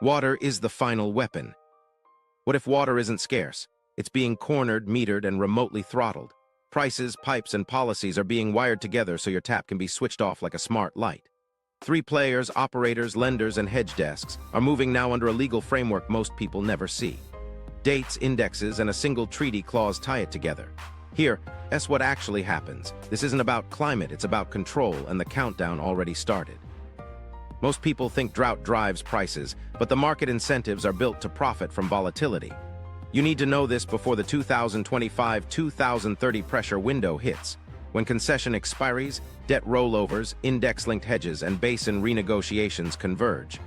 Water is the final weapon. What if water isn't scarce? It's being cornered, metered, and remotely throttled. Prices, pipes, and policies are being wired together so your tap can be switched off like a smart light. Three players, operators, lenders, and hedge desks are moving now under a legal framework most people never see. Dates, indexes, and a single treaty clause tie it together. Here, that's what actually happens. This isn't about climate, it's about control, and the countdown already started. Most people think drought drives prices, but the market incentives are built to profit from volatility. You need to know this before the 2025-2030 pressure window hits, when concession expiries, debt rollovers, index-linked hedges, and basin renegotiations converge.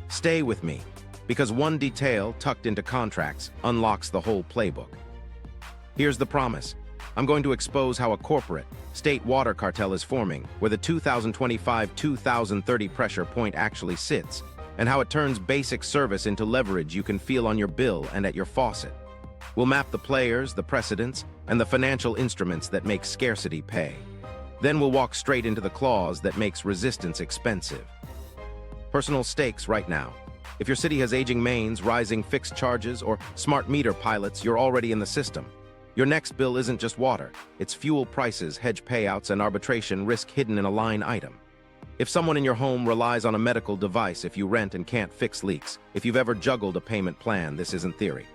Stay with me, because one detail tucked into contracts unlocks the whole playbook. Here's the promise. I'm going to expose how a corporate, state water cartel is forming, where the 2025-2030 pressure point actually sits, and how it turns basic service into leverage you can feel on your bill and at your faucet. We'll map the players, the precedents, and the financial instruments that make scarcity pay. Then we'll walk straight into the clause that makes resistance expensive. Personal stakes right now. If your city has aging mains, rising fixed charges, or smart meter pilots, you're already in the system. Your next bill isn't just water, it's fuel prices, hedge payouts, and arbitration risk hidden in a line item. If someone in your home relies on a medical device, if you rent and can't fix leaks, if you've ever juggled a payment plan, this isn't theory.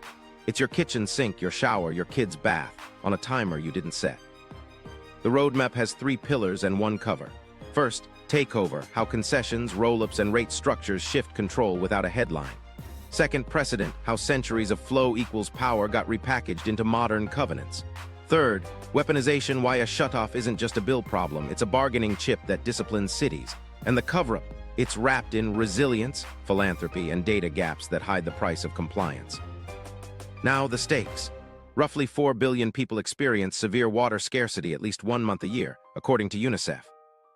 It's your kitchen sink, your shower, your kid's bath, on a timer you didn't set. The roadmap has 3 pillars and 1 cover. First, takeover, how concessions, roll-ups, and rate structures shift control without a headline. Second, precedent, how centuries of flow equals power got repackaged into modern covenants. Third, weaponization, why a shutoff isn't just a bill problem, it's a bargaining chip that disciplines cities. And the cover-up, it's wrapped in resilience, philanthropy, and data gaps that hide the price of compliance. Now the stakes. Roughly 4 billion people experience severe water scarcity at least 1 month a year, according to UNICEF.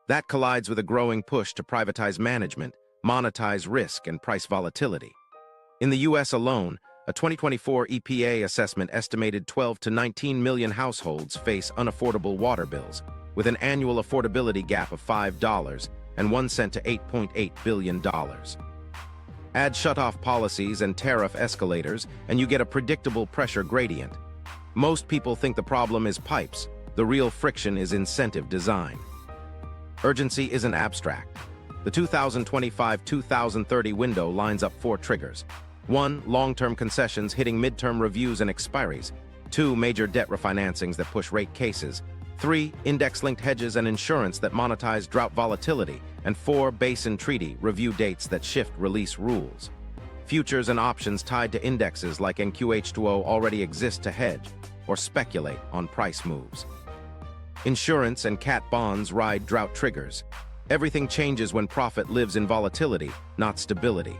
That collides with a growing push to privatize management, monetize risk, and price volatility. In the U.S. alone, a 2024 EPA assessment estimated 12 to 19 million households face unaffordable water bills, with an annual affordability gap of $5 and 1 cent to $8.8 billion. Add shutoff policies and tariff escalators, and you get a predictable pressure gradient. Most people think the problem is pipes. The real friction is incentive design. Urgency isn't abstract. The 2025-2030 window lines up 4 triggers. 1. Long-term concessions hitting midterm reviews and expiries. 2. Major debt refinancings that push rate cases. 3. Index-linked hedges and insurance that monetize drought volatility. And 4. Basin treaty review dates that shift release rules. Futures and options tied to indexes like NQH2O already exist to hedge or speculate on price moves. Insurance and cat bonds ride drought triggers. Everything changes when profit lives in volatility, not stability.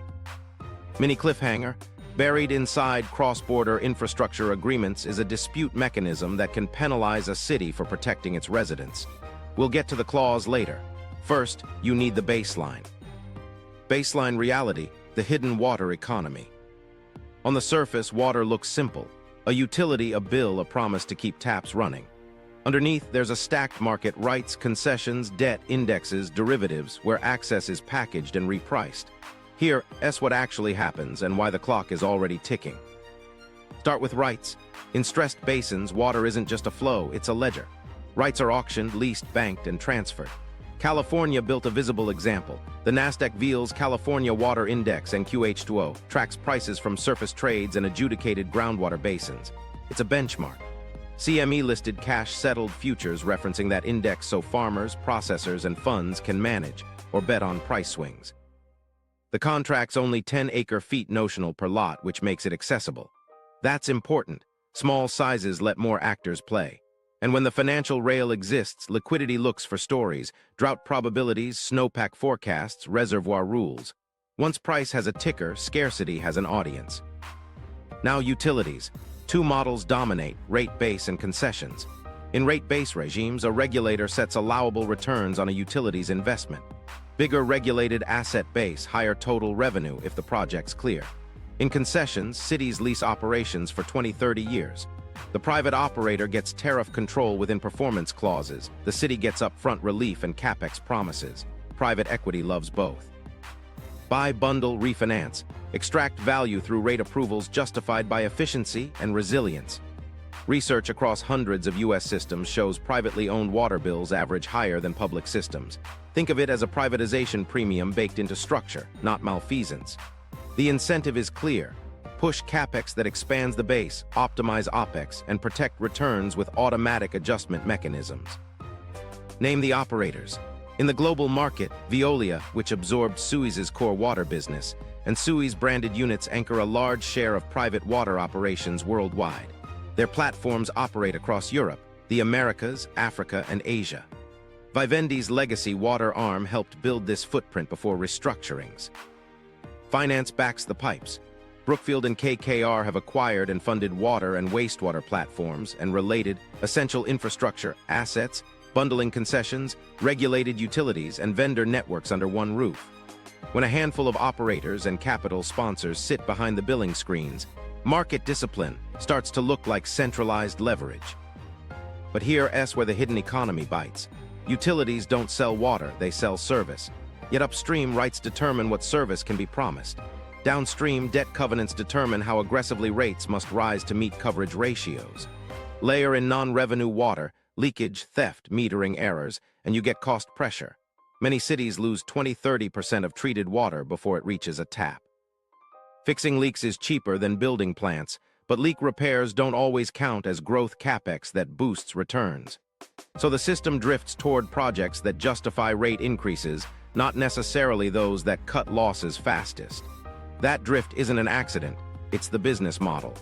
Mini cliffhanger, buried inside cross-border infrastructure agreements is a dispute mechanism that can penalize a city for protecting its residents. We'll get to the clause later. First, you need the baseline. Baseline reality, the hidden water economy. On the surface, water looks simple. A utility, a bill, a promise to keep taps running. Underneath, there's a stacked market, rights, concessions, debt, indexes, derivatives, where access is packaged and repriced. Here, that's what actually happens and why the clock is already ticking. Start with rights. In stressed basins, water isn't just a flow, it's a ledger. Rights are auctioned, leased, banked, and transferred. California built a visible example. The Nasdaq Veals California Water Index, NQH2O, tracks prices from surface trades and adjudicated groundwater basins. It's a benchmark. CME listed cash-settled futures referencing that index so farmers, processors, and funds can manage or bet on price swings. The contract's only 10 acre-feet notional per lot, which makes it accessible. That's important. Small sizes let more actors play. And when the financial rail exists, liquidity looks for stories, drought probabilities, snowpack forecasts, reservoir rules. Once price has a ticker, scarcity has an audience. Now utilities. 2 models dominate, rate base and concessions. In rate base regimes, a regulator sets allowable returns on a utility's investment. Bigger regulated asset base, higher total revenue if the project's clear. In concessions, cities lease operations for 20-30 years. The private operator gets tariff control within performance clauses. The city gets upfront relief and capex promises. Private equity loves both. Buy, bundle, refinance. Extract value through rate approvals justified by efficiency and resilience. Research across hundreds of U.S. systems shows privately owned water bills average higher than public systems. Think of it as a privatization premium baked into structure, not malfeasance. The incentive is clear. Push CapEx that expands the base, optimize OpEx, and protect returns with automatic adjustment mechanisms. Name the operators. In the global market, Veolia, which absorbed Suez's core water business, and Suez branded units anchor a large share of private water operations worldwide. Their platforms operate across Europe, the Americas, Africa, and Asia. Vivendi's legacy water arm helped build this footprint before restructurings. Finance backs the pipes. Brookfield and KKR have acquired and funded water and wastewater platforms and related essential infrastructure assets, bundling concessions, regulated utilities, and vendor networks under one roof. When a handful of operators and capital sponsors sit behind the billing screens, market discipline starts to look like centralized leverage. But here's where the hidden economy bites. Utilities don't sell water, they sell service. Yet upstream, rights determine what service can be promised. Downstream, debt covenants determine how aggressively rates must rise to meet coverage ratios. Layer in non-revenue water, leakage, theft, metering errors, and you get cost pressure. Many cities lose 20–30% of treated water before it reaches a tap. Fixing leaks is cheaper than building plants, but leak repairs don't always count as growth CapEx that boosts returns. So the system drifts toward projects that justify rate increases, not necessarily those that cut losses fastest. That drift isn't an accident, it's the business model.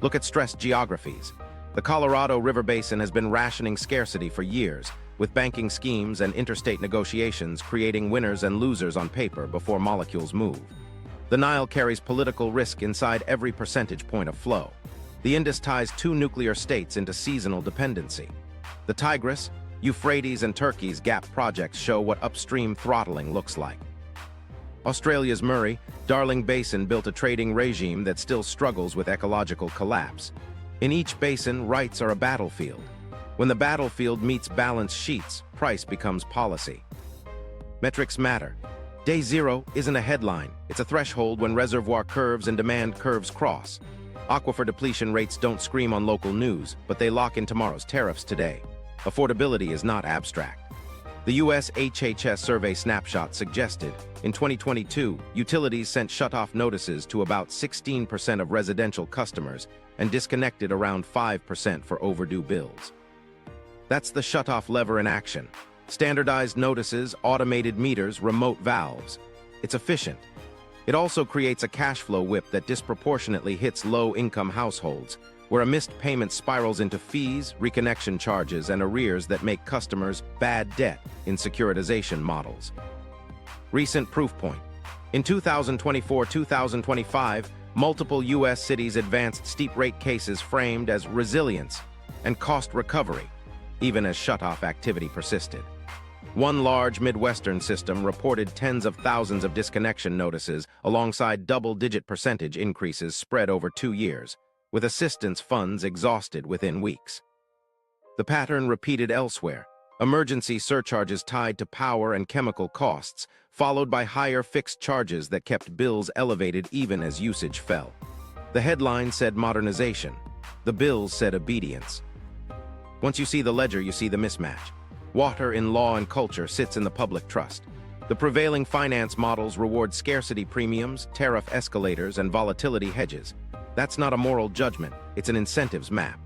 Look at stressed geographies. The Colorado River Basin has been rationing scarcity for years, with banking schemes and interstate negotiations creating winners and losers on paper before molecules move. The Nile carries political risk inside every percentage point of flow. The Indus ties two nuclear states into seasonal dependency. The Tigris, Euphrates, and Turkey's gap projects show what upstream throttling looks like. Australia's Murray, Darling Basin built a trading regime that still struggles with ecological collapse. In each basin, rights are a battlefield. When the battlefield meets balance sheets, price becomes policy. Metrics matter. Day zero isn't a headline, it's a threshold when reservoir curves and demand curves cross. Aquifer depletion rates don't scream on local news, but they lock in tomorrow's tariffs today. Affordability is not abstract. The U.S. HHS survey snapshot suggested, in 2022, utilities sent shutoff notices to about 16% of residential customers and disconnected around 5% for overdue bills. That's the shutoff lever in action. Standardized notices, automated meters, remote valves. It's efficient. It also creates a cash flow whip that disproportionately hits low-income households, where a missed payment spirals into fees, reconnection charges, and arrears that make customers bad debt in securitization models. Recent proof point. In 2024-2025, multiple U.S. cities advanced steep rate cases framed as resilience and cost recovery, even as shutoff activity persisted. One large Midwestern system reported tens of thousands of disconnection notices alongside double-digit percentage increases spread over 2 years, with assistance funds exhausted within weeks. The pattern repeated elsewhere. Emergency surcharges tied to power and chemical costs, followed by higher fixed charges that kept bills elevated even as usage fell. The headline said modernization. The bills said obedience. Once you see the ledger, you see the mismatch. Water in law and culture sits in the public trust. The prevailing finance models reward scarcity premiums, tariff escalators, and volatility hedges. That's not a moral judgment, it's an incentives map.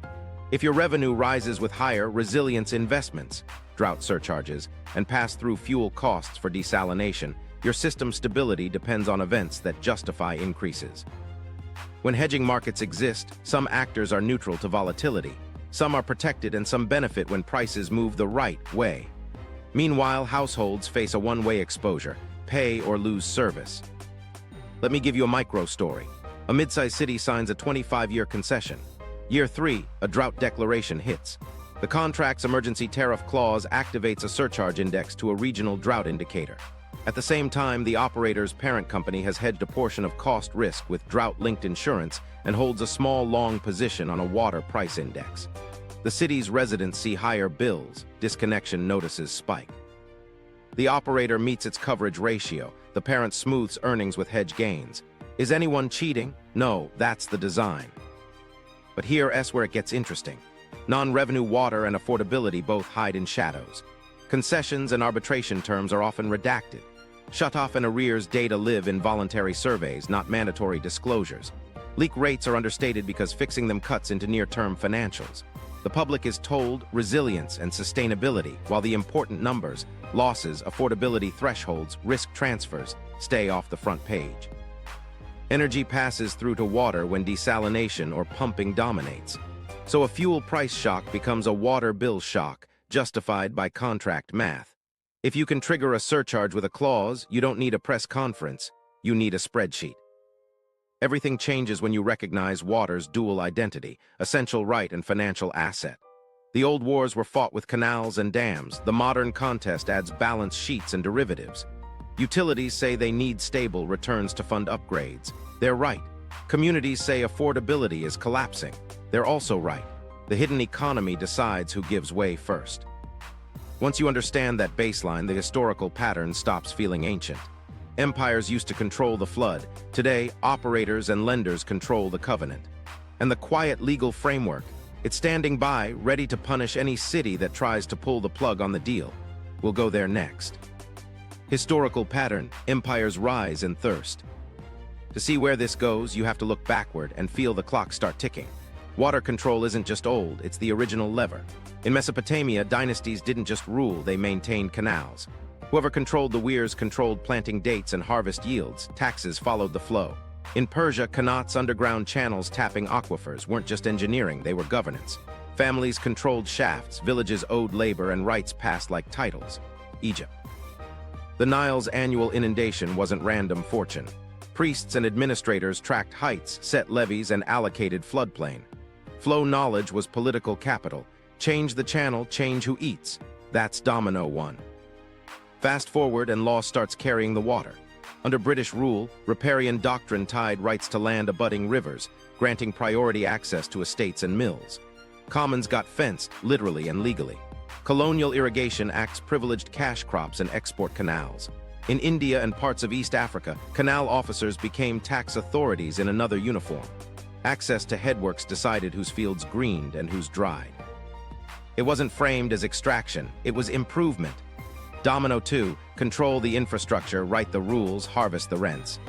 If your revenue rises with higher resilience investments, drought surcharges, and pass-through fuel costs for desalination, your system stability depends on events that justify increases. When hedging markets exist, some actors are neutral to volatility. Some are protected and some benefit when prices move the right way. Meanwhile, households face a one-way exposure, pay or lose service. Let me give you a micro story. A mid-sized city signs a 25-year concession. Year 3, a drought declaration hits. The contract's emergency tariff clause activates a surcharge index to a regional drought indicator. At the same time, the operator's parent company has hedged a portion of cost risk with drought-linked insurance and holds a small long position on a water price index. The city's residents see higher bills, disconnection notices spike. The operator meets its coverage ratio, the parent smooths earnings with hedge gains. Is anyone cheating? No, that's the design. But here's where it gets interesting. Non-revenue water and affordability both hide in shadows. Concessions and arbitration terms are often redacted. Shut-off and arrears data live in voluntary surveys, not mandatory disclosures. Leak rates are understated because fixing them cuts into near-term financials. The public is told resilience and sustainability, while the important numbers, losses, affordability thresholds, risk transfers, stay off the front page. Energy passes through to water when desalination or pumping dominates. So a fuel price shock becomes a water bill shock, justified by contract math. If you can trigger a surcharge with a clause, you don't need a press conference, you need a spreadsheet. Everything changes when you recognize water's dual identity, essential right and financial asset. The old wars were fought with canals and dams. The modern contest adds balance sheets and derivatives. Utilities say they need stable returns to fund upgrades. They're right. Communities say affordability is collapsing. They're also right. The hidden economy decides who gives way first. Once you understand that baseline, the historical pattern stops feeling ancient. Empires used to control the flood. Today, operators and lenders control the covenant. And the quiet legal framework, it's standing by, ready to punish any city that tries to pull the plug on the deal. We'll go there next. Historical pattern, empires rise in thirst. To see where this goes, you have to look backward and feel the clock start ticking. Water control isn't just old, it's the original lever. In Mesopotamia, dynasties didn't just rule, they maintained canals. Whoever controlled the weirs controlled planting dates and harvest yields. Taxes followed the flow. In Persia, Qanats underground channels tapping aquifers weren't just engineering, they were governance. Families controlled shafts, villages owed labor, and rights passed like titles. Egypt. The Nile's annual inundation wasn't random fortune. Priests and administrators tracked heights, set levees, and allocated floodplain. Flow knowledge was political capital. Change the channel, change who eats. That's domino one. Fast forward and law starts carrying the water. Under British rule, riparian doctrine tied rights to land abutting rivers, granting priority access to estates and mills. Commons got fenced, literally and legally. Colonial irrigation acts privileged cash crops and export canals. In India and parts of East Africa, canal officers became tax authorities in another uniform. Access to headworks decided whose fields greened and whose dried. It wasn't framed as extraction, it was improvement. Domino 2, control the infrastructure, write the rules, harvest the rents.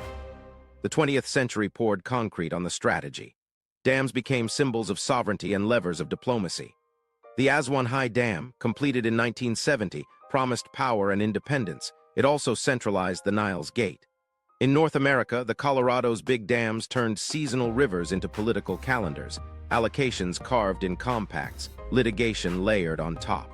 The 20th century poured concrete on the strategy. Dams became symbols of sovereignty and levers of diplomacy. The Aswan High Dam, completed in 1970, promised power and independence. It also centralized the Nile's gate. In North America, the Colorado's big dams turned seasonal rivers into political calendars, allocations carved in compacts, litigation layered on top.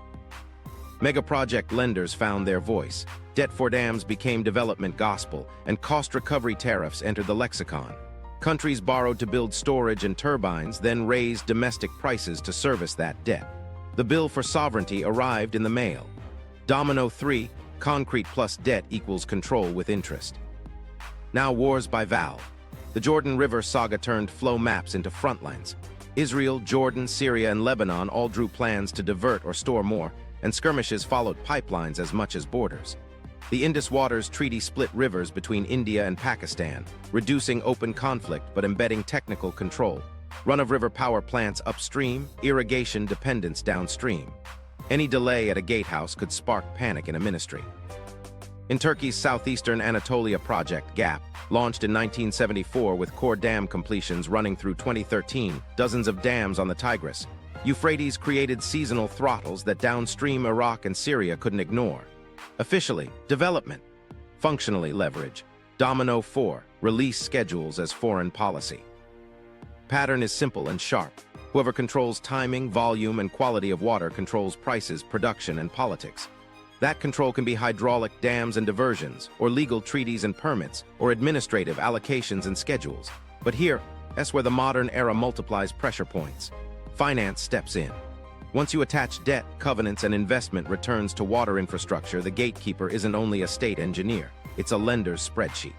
Megaproject lenders found their voice. Debt for dams became development gospel, and cost recovery tariffs entered the lexicon. Countries borrowed to build storage and turbines, then raised domestic prices to service that debt. The bill for sovereignty arrived in the mail. Domino 3, concrete plus debt equals control with interest. Now wars by valve. The Jordan River saga turned flow maps into frontlines. Israel, Jordan, Syria, and Lebanon all drew plans to divert or store more, and skirmishes followed pipelines as much as borders. The Indus Waters Treaty split rivers between India and Pakistan, reducing open conflict but embedding technical control. Run-of-river power plants upstream, irrigation dependence downstream. Any delay at a gatehouse could spark panic in a ministry. In Turkey's southeastern Anatolia project, GAP, launched in 1974 with core dam completions running through 2013, dozens of dams on the Tigris. Euphrates created seasonal throttles that downstream Iraq and Syria couldn't ignore. Officially, development. Functionally, leverage. Domino 4, release schedules as foreign policy. Pattern is simple and sharp. Whoever controls timing, volume, and quality of water controls prices, production, and politics. That control can be hydraulic dams and diversions, or legal treaties and permits, or administrative allocations and schedules. But here, that's where the modern era multiplies pressure points. Finance steps in. Once you attach debt, covenants, and investment returns to water infrastructure, the gatekeeper isn't only a state engineer, it's a lender's spreadsheet.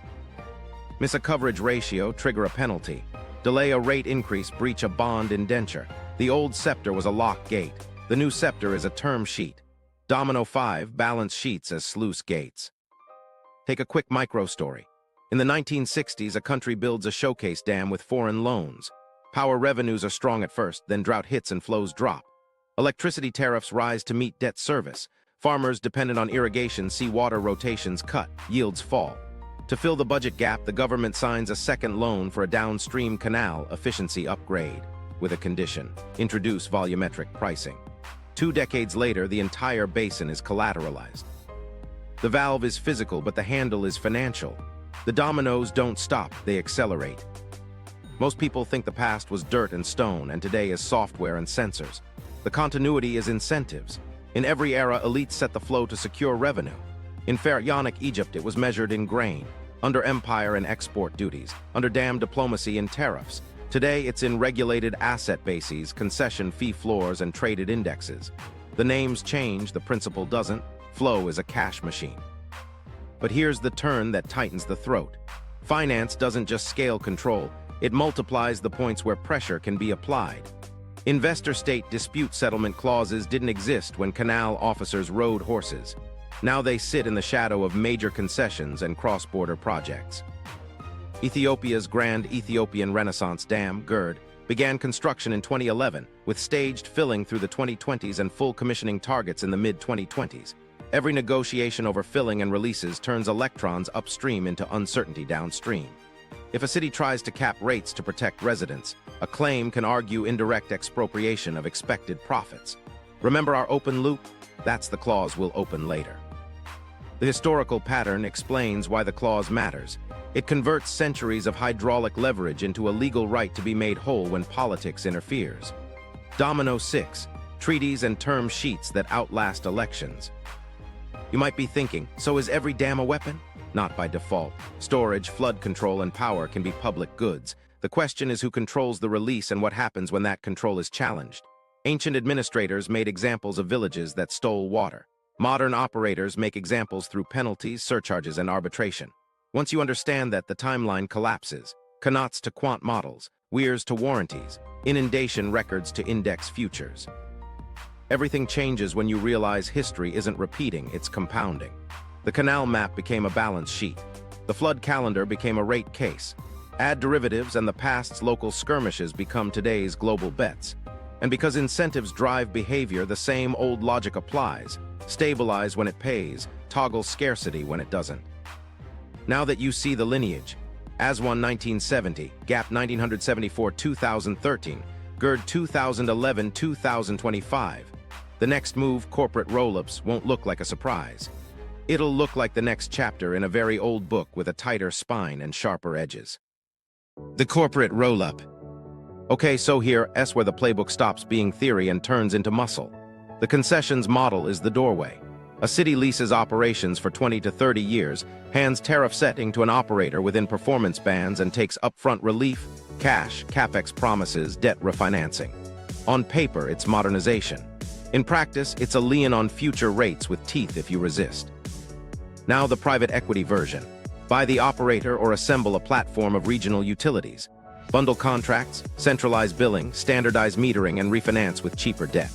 Miss a coverage ratio, trigger a penalty. Delay a rate increase, breach a bond indenture. The old scepter was a lock gate. The new scepter is a term sheet. Domino 5, balance sheets as sluice gates. Take a quick micro story. In the 1960s, a country builds a showcase dam with foreign loans. Power revenues are strong at first, then drought hits and flows drop. Electricity tariffs rise to meet debt service. Farmers dependent on irrigation see water rotations cut, yields fall. To fill the budget gap, the government signs a second loan for a downstream canal efficiency upgrade, with a condition: introduce volumetric pricing. 2 decades later, the entire basin is collateralized. The valve is physical, but the handle is financial. The dominoes don't stop, they accelerate. Most people think the past was dirt and stone, and today is software and sensors. The continuity is incentives. In every era, elites set the flow to secure revenue. In pharaonic Egypt, it was measured in grain. Under empire and export duties. Under dam diplomacy and tariffs. Today, it's in regulated asset bases, concession fee floors, and traded indexes. The names change, the principle doesn't. Flow is a cash machine. But here's the turn that tightens the throat. Finance doesn't just scale control, it multiplies the points where pressure can be applied. Investor-state dispute settlement clauses didn't exist when canal officers rode horses. Now they sit in the shadow of major concessions and cross-border projects. Ethiopia's Grand Ethiopian Renaissance Dam, GERD, began construction in 2011, with staged filling through the 2020s and full commissioning targets in the mid-2020s. Every negotiation over filling and releases turns electrons upstream into uncertainty downstream. If a city tries to cap rates to protect residents, a claim can argue indirect expropriation of expected profits. Remember our open loop? That's the clause we'll open later. The historical pattern explains why the clause matters. It converts centuries of hydraulic leverage into a legal right to be made whole when politics interferes. Domino 6, treaties and term sheets that outlast elections. You might be thinking, so is every dam a weapon? Not by default. Storage, flood control, and power can be public goods. The question is who controls the release and what happens when that control is challenged. Ancient administrators made examples of villages that stole water. Modern operators make examples through penalties, surcharges, and arbitration. Once you understand that, the timeline collapses. Knots to quant models, weirs to warranties, inundation records to index futures. Everything changes when you realize history isn't repeating, it's compounding. The canal map became a balance sheet. The flood calendar became a rate case. Add derivatives and the past's local skirmishes become today's global bets. And because incentives drive behavior, the same old logic applies. Stabilize when it pays, toggle scarcity when it doesn't. Now that you see the lineage, AS1 1970, GAP 1974-2013, GERD 2011-2025, the next move, corporate roll-ups, won't look like a surprise. It'll look like the next chapter in a very old book with a tighter spine and sharper edges. The corporate roll-up. Okay, so here's where the playbook stops being theory and turns into muscle. The concessions model is the doorway. A city leases operations for 20 to 30 years, hands tariff setting to an operator within performance bands, and takes upfront relief, cash, capex promises, debt refinancing. On paper, it's modernization. In practice, it's a lien on future rates with teeth if you resist. Now the private equity version. Buy the operator or assemble a platform of regional utilities. Bundle contracts, centralize billing, standardize metering, and refinance with cheaper debt.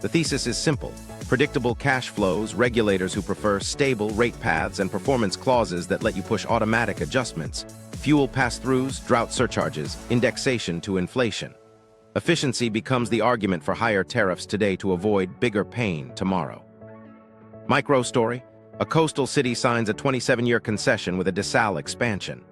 The thesis is simple. Predictable cash flows, regulators who prefer stable rate paths, and performance clauses that let you push automatic adjustments. Fuel pass-throughs, drought surcharges, indexation to inflation. Efficiency becomes the argument for higher tariffs today to avoid bigger pain tomorrow. Micro story. A coastal city signs a 27-year concession with a desal expansion.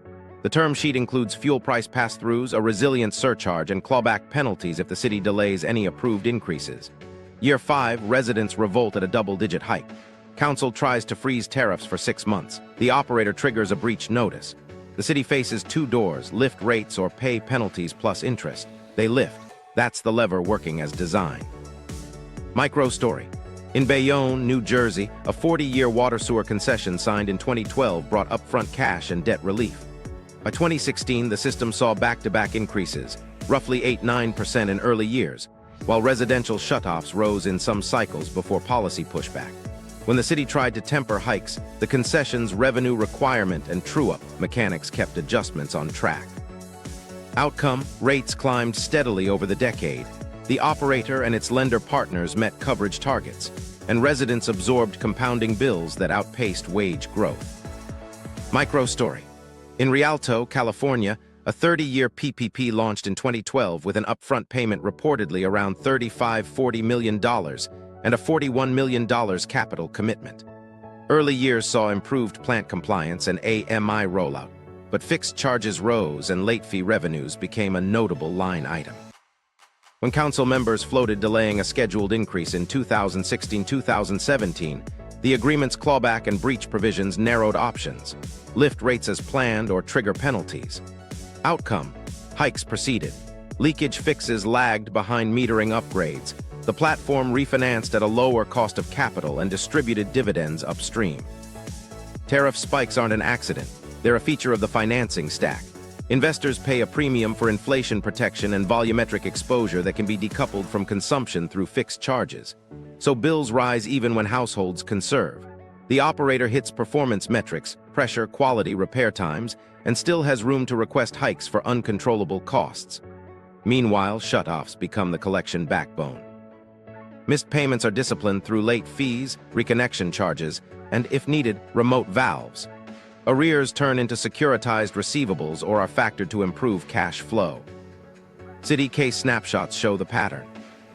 The term sheet includes fuel price pass-throughs, a resilient surcharge, and clawback penalties if the city delays any approved increases. Year 5, residents revolt at a double-digit hike. Council tries to freeze tariffs for 6 months. The operator triggers a breach notice. The city faces 2 doors: lift rates or pay penalties plus interest. They lift. That's the lever working as designed. Micro story. In Bayonne, New Jersey, a 40-year water sewer concession signed in 2012 brought upfront cash and debt relief. By 2016, the system saw back-to-back increases, roughly 8–9% in early years, while residential shutoffs rose in some cycles before policy pushback. When the city tried to temper hikes, the concession's revenue requirement and true-up mechanics kept adjustments on track. Outcome, rates climbed steadily over the decade. The operator and its lender partners met coverage targets, and residents absorbed compounding bills that outpaced wage growth. Micro story. In Rialto, California, a 30-year PPP launched in 2012 with an upfront payment reportedly around $35–40 million and a $41 million capital commitment. Early years saw improved plant compliance and AMI rollout, but fixed charges rose and late fee revenues became a notable line item. When council members floated delaying a scheduled increase in 2016–2017, the agreement's clawback and breach provisions narrowed options, lift rates as planned or trigger penalties. Outcome: hikes proceeded. Leakage fixes lagged behind metering upgrades. The platform refinanced at a lower cost of capital and distributed dividends upstream. Tariff spikes aren't an accident. They're a feature of the financing stack. Investors pay a premium for inflation protection and volumetric exposure that can be decoupled from consumption through fixed charges. So bills rise even when households conserve. The operator hits performance metrics, pressure, quality, repair times, and still has room to request hikes for uncontrollable costs. Meanwhile, shutoffs become the collection backbone. Missed payments are disciplined through late fees, reconnection charges, and, if needed, remote valves. Arrears turn into securitized receivables or are factored to improve cash flow. City case snapshots show the pattern.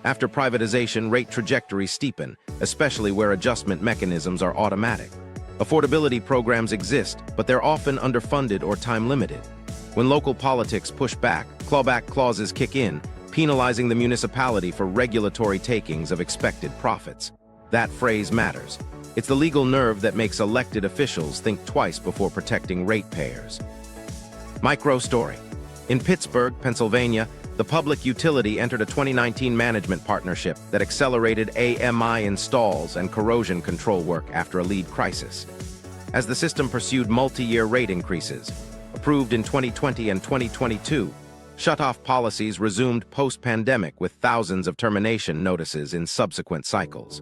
After privatization, rate trajectories steepen, especially where adjustment mechanisms are automatic. Affordability programs exist, but they're often underfunded or time-limited. When local politics push back, clawback clauses kick in, penalizing the municipality for regulatory takings of expected profits. That phrase matters. It's the legal nerve that makes elected officials think twice before protecting ratepayers. Micro story. In Pittsburgh, Pennsylvania, the public utility entered a 2019 management partnership that accelerated AMI installs and corrosion control work after a lead crisis. As the system pursued multi-year rate increases, approved in 2020 and 2022, shutoff policies resumed post-pandemic with thousands of termination notices in subsequent cycles.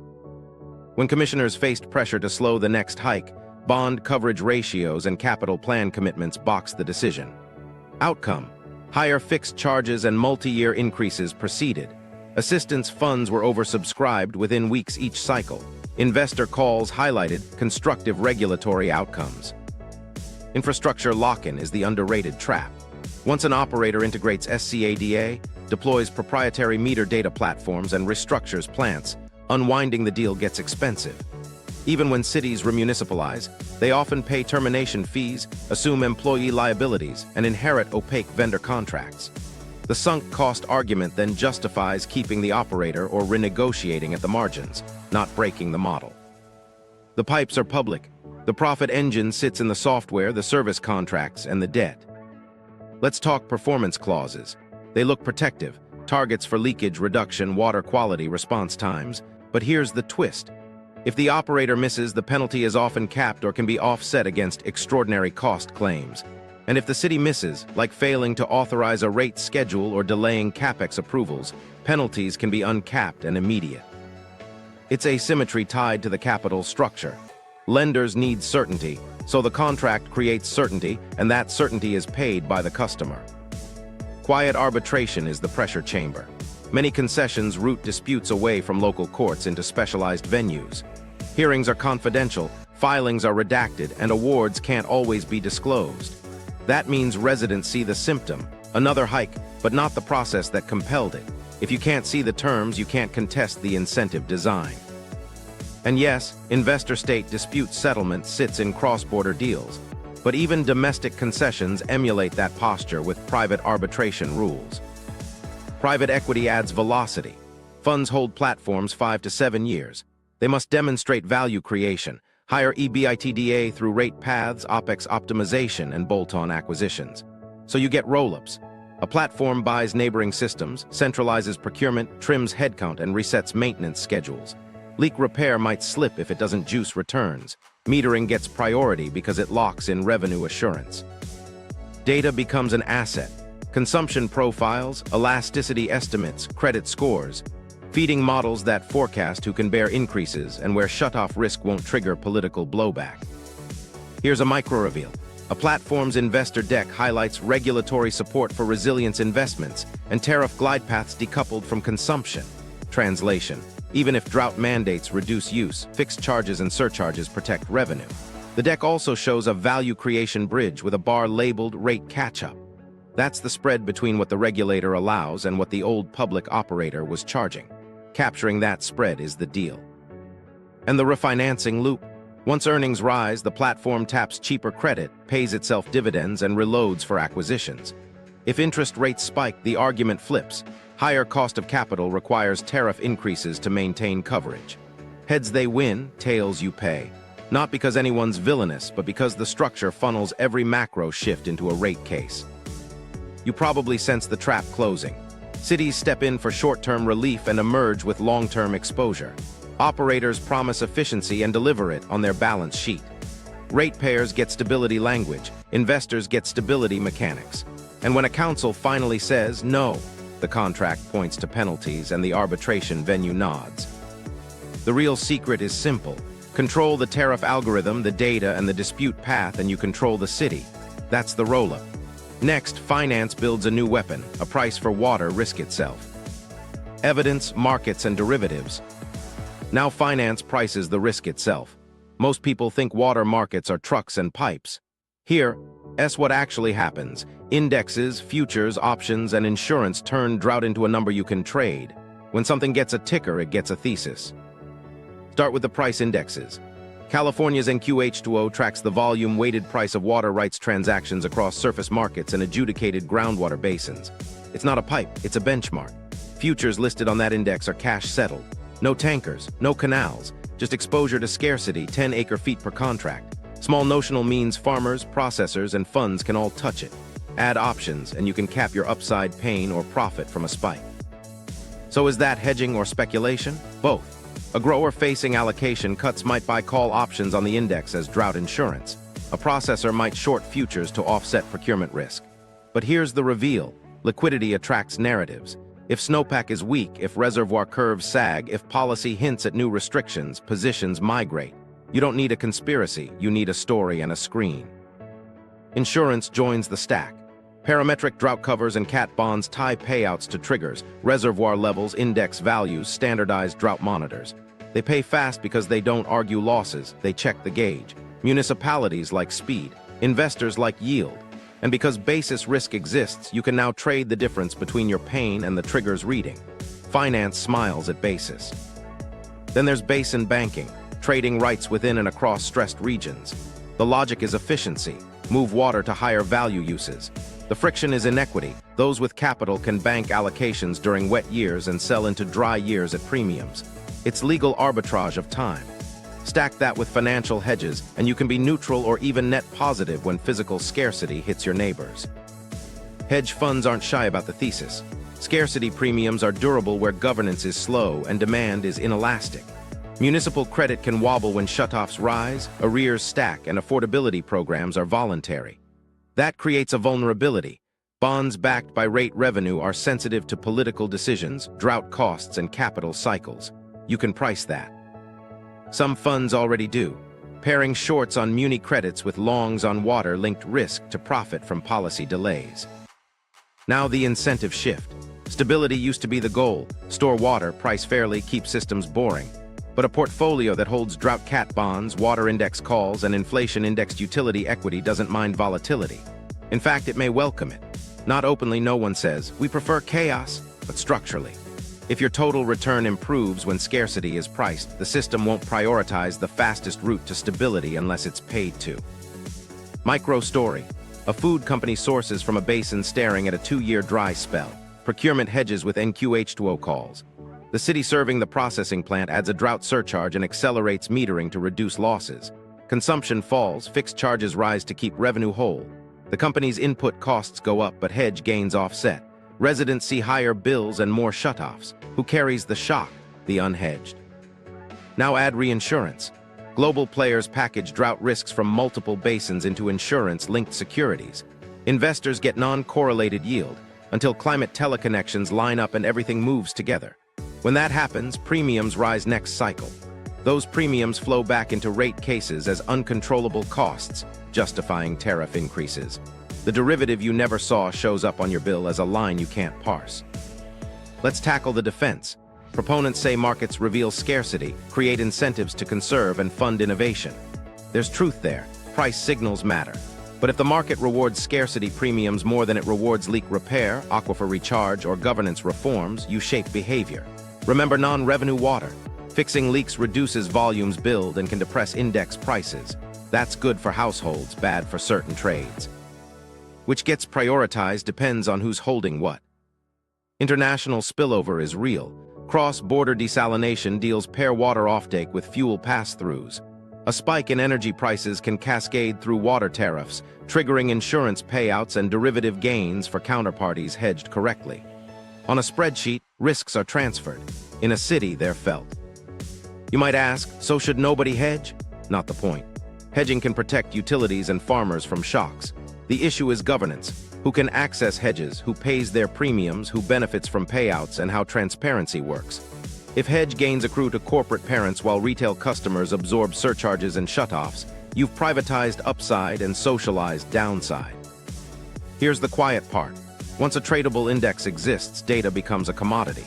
When commissioners faced pressure to slow the next hike, bond coverage ratios and capital plan commitments boxed the decision. Outcome: higher fixed charges and multi-year increases proceeded. Assistance funds were oversubscribed within weeks each cycle. Investor calls highlighted constructive regulatory outcomes. Infrastructure lock-in is the underrated trap. Once an operator integrates SCADA, deploys proprietary meter data platforms, and restructures plants, unwinding the deal gets expensive. Even when cities remunicipalize, they often pay termination fees, assume employee liabilities, and inherit opaque vendor contracts. The sunk cost argument then justifies keeping the operator or renegotiating at the margins, not breaking the model. The pipes are public. The profit engine sits in the software, the service contracts, and the debt. Let's talk performance clauses. They look protective, targets for leakage reduction, water quality, response times. But here's the twist. If the operator misses, the penalty is often capped or can be offset against extraordinary cost claims. And if the city misses, like failing to authorize a rate schedule or delaying CapEx approvals, penalties can be uncapped and immediate. It's asymmetry tied to the capital structure. Lenders need certainty, so the contract creates certainty, and that certainty is paid by the customer. Quiet arbitration is the pressure chamber. Many concessions route disputes away from local courts into specialized venues. Hearings are confidential, filings are redacted, and awards can't always be disclosed. That means residents see the symptom, another hike, but not the process that compelled it. If you can't see the terms, you can't contest the incentive design. And yes, investor-state dispute settlement sits in cross-border deals, but even domestic concessions emulate that posture with private arbitration rules. Private equity adds velocity. Funds hold platforms 5 to 7 years. They must demonstrate value creation, higher EBITDA through rate paths, OpEx optimization, and bolt-on acquisitions. So you get roll-ups. A platform buys neighboring systems, centralizes procurement, trims headcount, and resets maintenance schedules. Leak repair might slip if it doesn't juice returns. Metering gets priority because it locks in revenue assurance. Data becomes an asset. Consumption profiles, elasticity estimates, credit scores, feeding models that forecast who can bear increases and where shutoff risk won't trigger political blowback. Here's a micro-reveal. A platform's investor deck highlights regulatory support for resilience investments and tariff glide paths decoupled from consumption. Translation: even if drought mandates reduce use, fixed charges and surcharges protect revenue. The deck also shows a value creation bridge with a bar labeled rate catch-up. That's the spread between what the regulator allows and what the old public operator was charging. Capturing that spread is the deal. And the refinancing loop. Once earnings rise, the platform taps cheaper credit, pays itself dividends, and reloads for acquisitions. If interest rates spike, the argument flips. Higher cost of capital requires tariff increases to maintain coverage. Heads they win, tails you pay. Not because anyone's villainous, but because the structure funnels every macro shift into a rate case. You probably sense the trap closing. Cities step in for short-term relief and emerge with long-term exposure. Operators promise efficiency and deliver it on their balance sheet. Ratepayers get stability language, investors get stability mechanics. And when a council finally says no, the contract points to penalties and the arbitration venue nods. The real secret is simple. Control the tariff algorithm, the data, and the dispute path, and you control the city. That's the roll-up. Next, finance builds a new weapon, a price for water risk itself. Evidence, markets, and derivatives. Now finance prices the risk itself. Most people think water markets are trucks and pipes. Here, that's what actually happens. Indexes, futures, options, and insurance turn drought into a number you can trade. When something gets a ticker, it gets a thesis. Start with the price indexes. California's NQH2O tracks the volume-weighted price of water rights transactions across surface markets and adjudicated groundwater basins. It's not a pipe, it's a benchmark. Futures listed on that index are cash-settled. No tankers, no canals, just exposure to scarcity, 10 acre-feet per contract. Small notional means farmers, processors, and funds can all touch it. Add options, and you can cap your upside pain or profit from a spike. So is that hedging or speculation? Both. A grower-facing allocation cuts might buy call options on the index as drought insurance. A processor might short futures to offset procurement risk. But here's the reveal. Liquidity attracts narratives. If snowpack is weak, if reservoir curves sag, if policy hints at new restrictions, positions migrate. You don't need a conspiracy, you need a story and a screen. Insurance joins the stack. Parametric drought covers and cat bonds tie payouts to triggers, reservoir levels, index values, standardized drought monitors. They pay fast because they don't argue losses, they check the gauge. Municipalities like speed, investors like yield. And because basis risk exists, you can now trade the difference between your pain and the trigger's reading. Finance smiles at basis. Then there's basin banking, trading rights within and across stressed regions. The logic is efficiency, move water to higher value uses. The friction is inequity. Those with capital can bank allocations during wet years and sell into dry years at premiums. It's legal arbitrage of time. Stack that with financial hedges, and you can be neutral or even net positive when physical scarcity hits your neighbors. Hedge funds aren't shy about the thesis. Scarcity premiums are durable where governance is slow and demand is inelastic. Municipal credit can wobble when shutoffs rise, arrears stack, and affordability programs are voluntary. That creates a vulnerability. Bonds backed by rate revenue are sensitive to political decisions, drought costs, and capital cycles. You can price that. Some funds already do, pairing shorts on muni credits with longs on water-linked risk to profit from policy delays. Now the incentive shift. Stability used to be the goal. Store water, price fairly, keep systems boring. But a portfolio that holds drought cat bonds, water index calls, and inflation-indexed utility equity doesn't mind volatility. In fact, it may welcome it. Not openly, no one says, we prefer chaos, but structurally. If your total return improves when scarcity is priced, the system won't prioritize the fastest route to stability unless it's paid to. Micro story. A food company sources from a basin staring at a 2-year dry spell. Procurement hedges with NQH2O calls. The city serving the processing plant adds a drought surcharge and accelerates metering to reduce losses. Consumption falls, fixed charges rise to keep revenue whole. The company's input costs go up, but hedge gains offset. Residents see higher bills and more shutoffs. Who carries the shock? The unhedged. Now add reinsurance. Global players package drought risks from multiple basins into insurance-linked securities. Investors get non-correlated yield until climate teleconnections line up and everything moves together. When that happens, premiums rise next cycle. Those premiums flow back into rate cases as uncontrollable costs, justifying tariff increases. The derivative you never saw shows up on your bill as a line you can't parse. Let's tackle the defense. Proponents say markets reveal scarcity, create incentives to conserve, and fund innovation. There's truth there. Price signals matter. But if the market rewards scarcity premiums more than it rewards leak repair, aquifer recharge, or governance reforms, you shape behavior. Remember non-revenue water. Fixing leaks reduces volumes billed and can depress index prices. That's good for households, bad for certain trades. Which gets prioritized depends on who's holding what. International spillover is real. Cross-border desalination deals pair water offtake with fuel pass-throughs. A spike in energy prices can cascade through water tariffs, triggering insurance payouts and derivative gains for counterparties hedged correctly. On a spreadsheet, risks are transferred. In a city, they're felt. You might ask, so should nobody hedge? Not the point. Hedging can protect utilities and farmers from shocks. The issue is governance. Who can access hedges, who pays their premiums, who benefits from payouts, and how transparency works. If hedge gains accrue to corporate parents while retail customers absorb surcharges and shutoffs, you've privatized upside and socialized downside. Here's the quiet part. Once a tradable index exists, data becomes a commodity.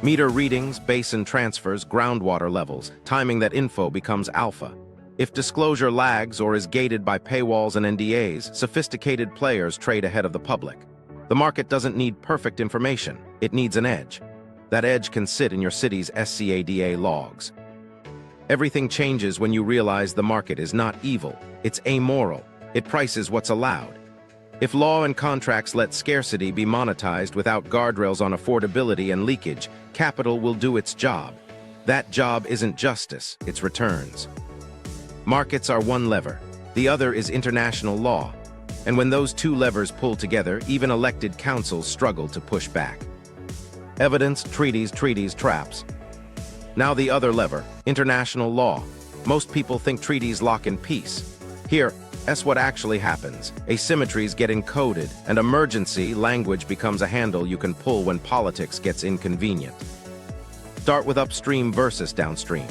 Meter readings, basin transfers, groundwater levels, timing that info becomes alpha. If disclosure lags or is gated by paywalls and NDAs, sophisticated players trade ahead of the public. The market doesn't need perfect information, it needs an edge. That edge can sit in your city's SCADA logs. Everything changes when you realize the market is not evil, it's amoral. It prices what's allowed. If law and contracts let scarcity be monetized without guardrails on affordability and leakage, capital will do its job. That job isn't justice, it's returns. Markets are one lever, the other is international law. And when those two levers pull together, even elected councils struggle to push back. Evidence, treaties, traps. Now the other lever, international law. Most people think treaties lock in peace. Here, that's what actually happens. Asymmetries get encoded, and emergency language becomes a handle you can pull when politics gets inconvenient. Start with upstream versus downstream.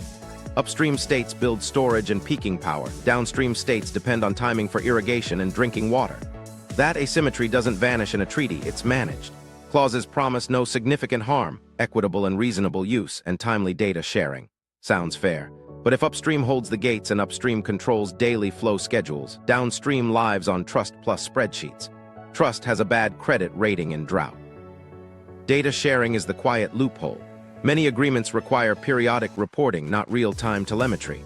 Upstream states build storage and peaking power. Downstream states depend on timing for irrigation and drinking water. That asymmetry doesn't vanish in a treaty, it's managed. Clauses promise no significant harm, equitable and reasonable use, and timely data sharing. Sounds fair. But if upstream holds the gates and upstream controls daily flow schedules, downstream lives on trust plus spreadsheets. Trust has a bad credit rating in drought. Data sharing is the quiet loophole. Many agreements require periodic reporting, not real-time telemetry.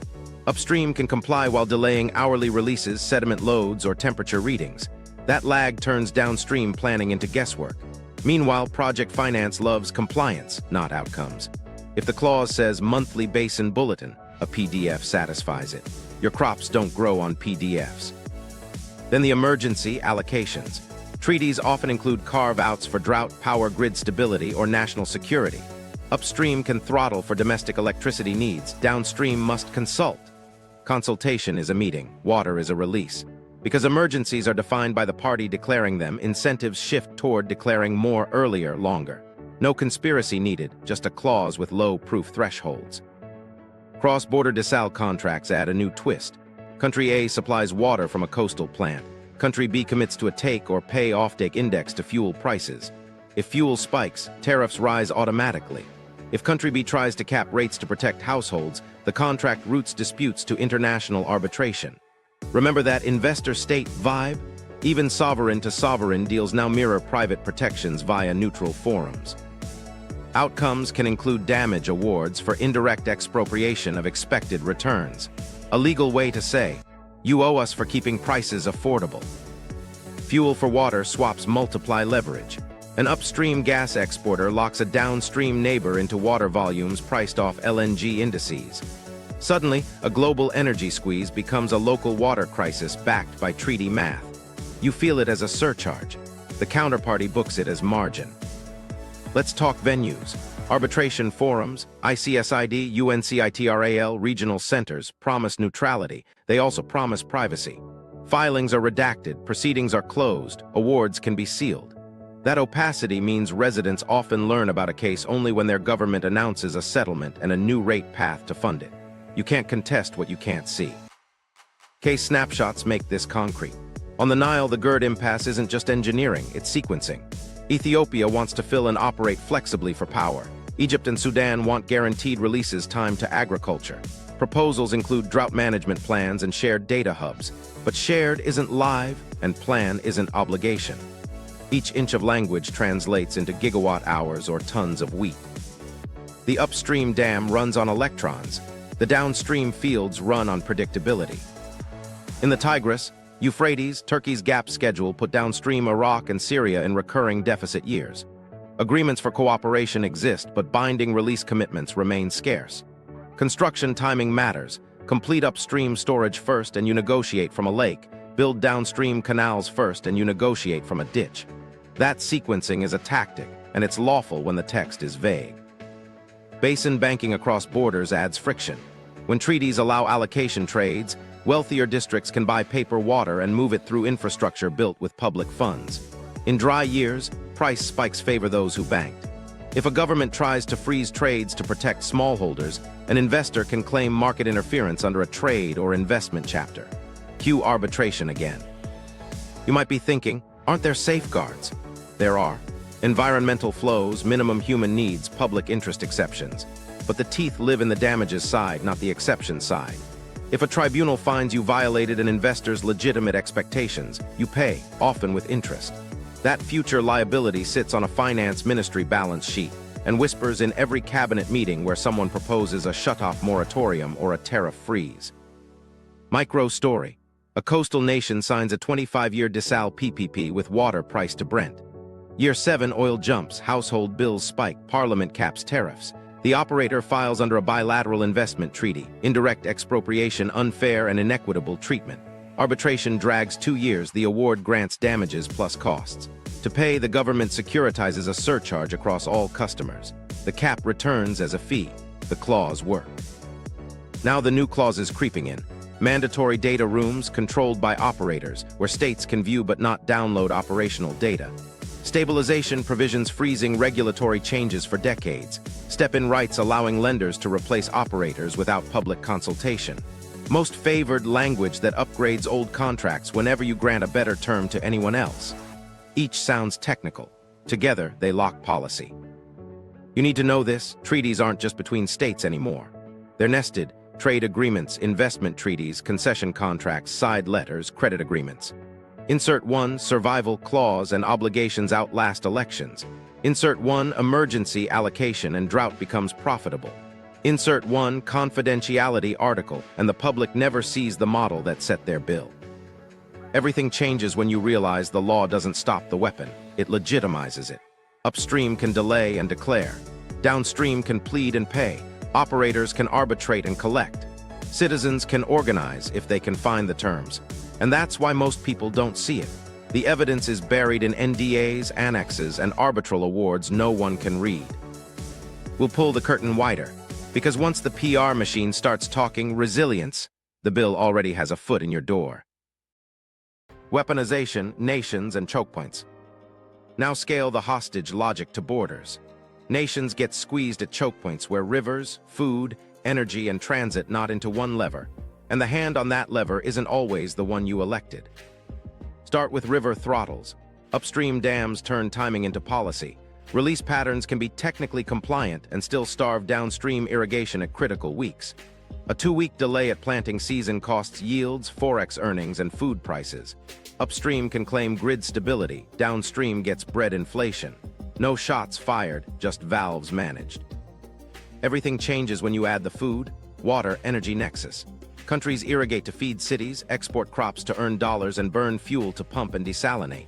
Upstream can comply while delaying hourly releases, sediment loads, or temperature readings. That lag turns downstream planning into guesswork. Meanwhile, project finance loves compliance, not outcomes. If the clause says monthly basin bulletin, a PDF satisfies it. Your crops don't grow on PDFs. Then the emergency allocations. Treaties often include carve-outs for drought, power grid stability, or national security. Upstream can throttle for domestic electricity needs. Downstream must consult. Consultation is a meeting. Water is a release. Because emergencies are defined by the party declaring them, incentives shift toward declaring more earlier, longer. No conspiracy needed, just a clause with low proof thresholds. Cross-border desal contracts add a new twist. Country A supplies water from a coastal plant. Country B commits to a take or pay offtake index to fuel prices. If fuel spikes, tariffs rise automatically. If Country B tries to cap rates to protect households, the contract routes disputes to international arbitration. Remember that investor-state vibe? Even sovereign-to-sovereign deals now mirror private protections via neutral forums. Outcomes can include damage awards for indirect expropriation of expected returns. A legal way to say, you owe us for keeping prices affordable. Fuel for water swaps multiply leverage. An upstream gas exporter locks a downstream neighbor into water volumes priced off LNG indices. Suddenly, a global energy squeeze becomes a local water crisis backed by treaty math. You feel it as a surcharge. The counterparty books it as margin. Let's talk venues. Arbitration forums, ICSID, UNCITRAL, regional centers promise neutrality. They also promise privacy. Filings are redacted, proceedings are closed, awards can be sealed. That opacity means residents often learn about a case only when their government announces a settlement and a new rate path to fund it. You can't contest what you can't see. Case snapshots make this concrete. On the Nile, the GERD impasse isn't just engineering, it's sequencing. Ethiopia wants to fill and operate flexibly for power. Egypt and Sudan want guaranteed releases timed to agriculture. Proposals include drought management plans and shared data hubs, but shared isn't live and plan isn't obligation. Each inch of language translates into gigawatt hours or tons of wheat. The upstream dam runs on electrons. The downstream fields run on predictability. In the Tigris, Euphrates, Turkey's gap schedule put downstream Iraq and Syria in recurring deficit years. Agreements for cooperation exist, but binding release commitments remain scarce. Construction timing matters. Complete upstream storage first and you negotiate from a lake. Build downstream canals first and you negotiate from a ditch. That sequencing is a tactic, and it's lawful when the text is vague. Basin banking across borders adds friction. When treaties allow allocation trades, wealthier districts can buy paper water and move it through infrastructure built with public funds. In dry years, price spikes favor those who banked. If a government tries to freeze trades to protect smallholders, an investor can claim market interference under a trade or investment chapter. Cue arbitration again. You might be thinking, aren't there safeguards? There are. Environmental flows, minimum human needs, public interest exceptions. But the teeth live in the damages side, not the exception side. If a tribunal finds you violated an investor's legitimate expectations, you pay, often with interest. That future liability sits on a finance ministry balance sheet and whispers in every cabinet meeting where someone proposes a shut-off moratorium or a tariff freeze. Micro story. A coastal nation signs a 25-year desal PPP with water priced to Brent. Year 7 oil jumps, household bills spike, parliament caps tariffs. The operator files under a bilateral investment treaty, indirect expropriation, unfair and inequitable treatment. Arbitration drags 2 years, the award grants damages plus costs. To pay, the government securitizes a surcharge across all customers. The cap returns as a fee. The clause works. Now the new clause is creeping in. Mandatory data rooms controlled by operators, where states can view but not download operational data. Stabilization provisions freezing regulatory changes for decades. Step-in rights allowing lenders to replace operators without public consultation. Most favored language that upgrades old contracts whenever you grant a better term to anyone else. Each sounds technical. Together, they lock policy. You need to know this, treaties aren't just between states anymore. They're nested: trade agreements, investment treaties, concession contracts, side letters, credit agreements. Insert 1, survival clause and obligations outlast elections. Insert 1, emergency allocation and drought becomes profitable. Insert 1, confidentiality article, and the public never sees the model that set their bill. Everything changes when you realize the law doesn't stop the weapon, it legitimizes it. Upstream can delay and declare. Downstream can plead and pay. Operators can arbitrate and collect. Citizens can organize if they can find the terms. And that's why most people don't see it. The evidence is buried in NDAs, annexes, and arbitral awards no one can read. We'll pull the curtain wider, because once the PR machine starts talking resilience, the bill already has a foot in your door. Weaponization, nations, and choke points. Now scale the hostage logic to borders. Nations get squeezed at choke points where rivers, food, energy, and transit knot into one lever, and the hand on that lever isn't always the one you elected. Start with river throttles. Upstream dams turn timing into policy. Release patterns can be technically compliant and still starve downstream irrigation at critical weeks. A 2-week delay at planting season costs yields, forex earnings, and food prices. Upstream can claim grid stability. Downstream gets bread inflation. No shots fired, just valves managed. Everything changes when you add the food, water, energy nexus. Countries irrigate to feed cities, export crops to earn dollars, and burn fuel to pump and desalinate.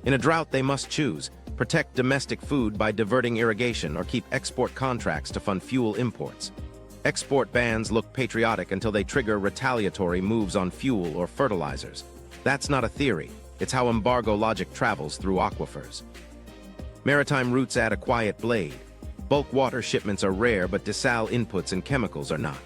In a drought, they must choose: protect domestic food by diverting irrigation or keep export contracts to fund fuel imports. Export bans look patriotic until they trigger retaliatory moves on fuel or fertilizers. That's not a theory. It's how embargo logic travels through aquifers. Maritime routes add a quiet blade. Bulk water shipments are rare, but desal inputs and chemicals are not.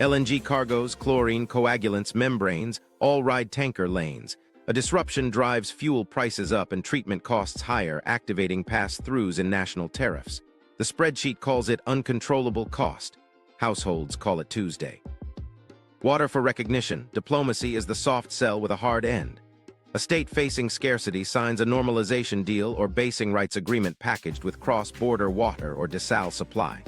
LNG cargoes, chlorine, coagulants, membranes, all ride tanker lanes. A disruption drives fuel prices up and treatment costs higher, activating pass-throughs in national tariffs. The spreadsheet calls it uncontrollable cost. Households call it Tuesday. Water for recognition. Diplomacy is the soft sell with a hard end. A state facing scarcity signs a normalization deal or basing rights agreement packaged with cross-border water or desal supply.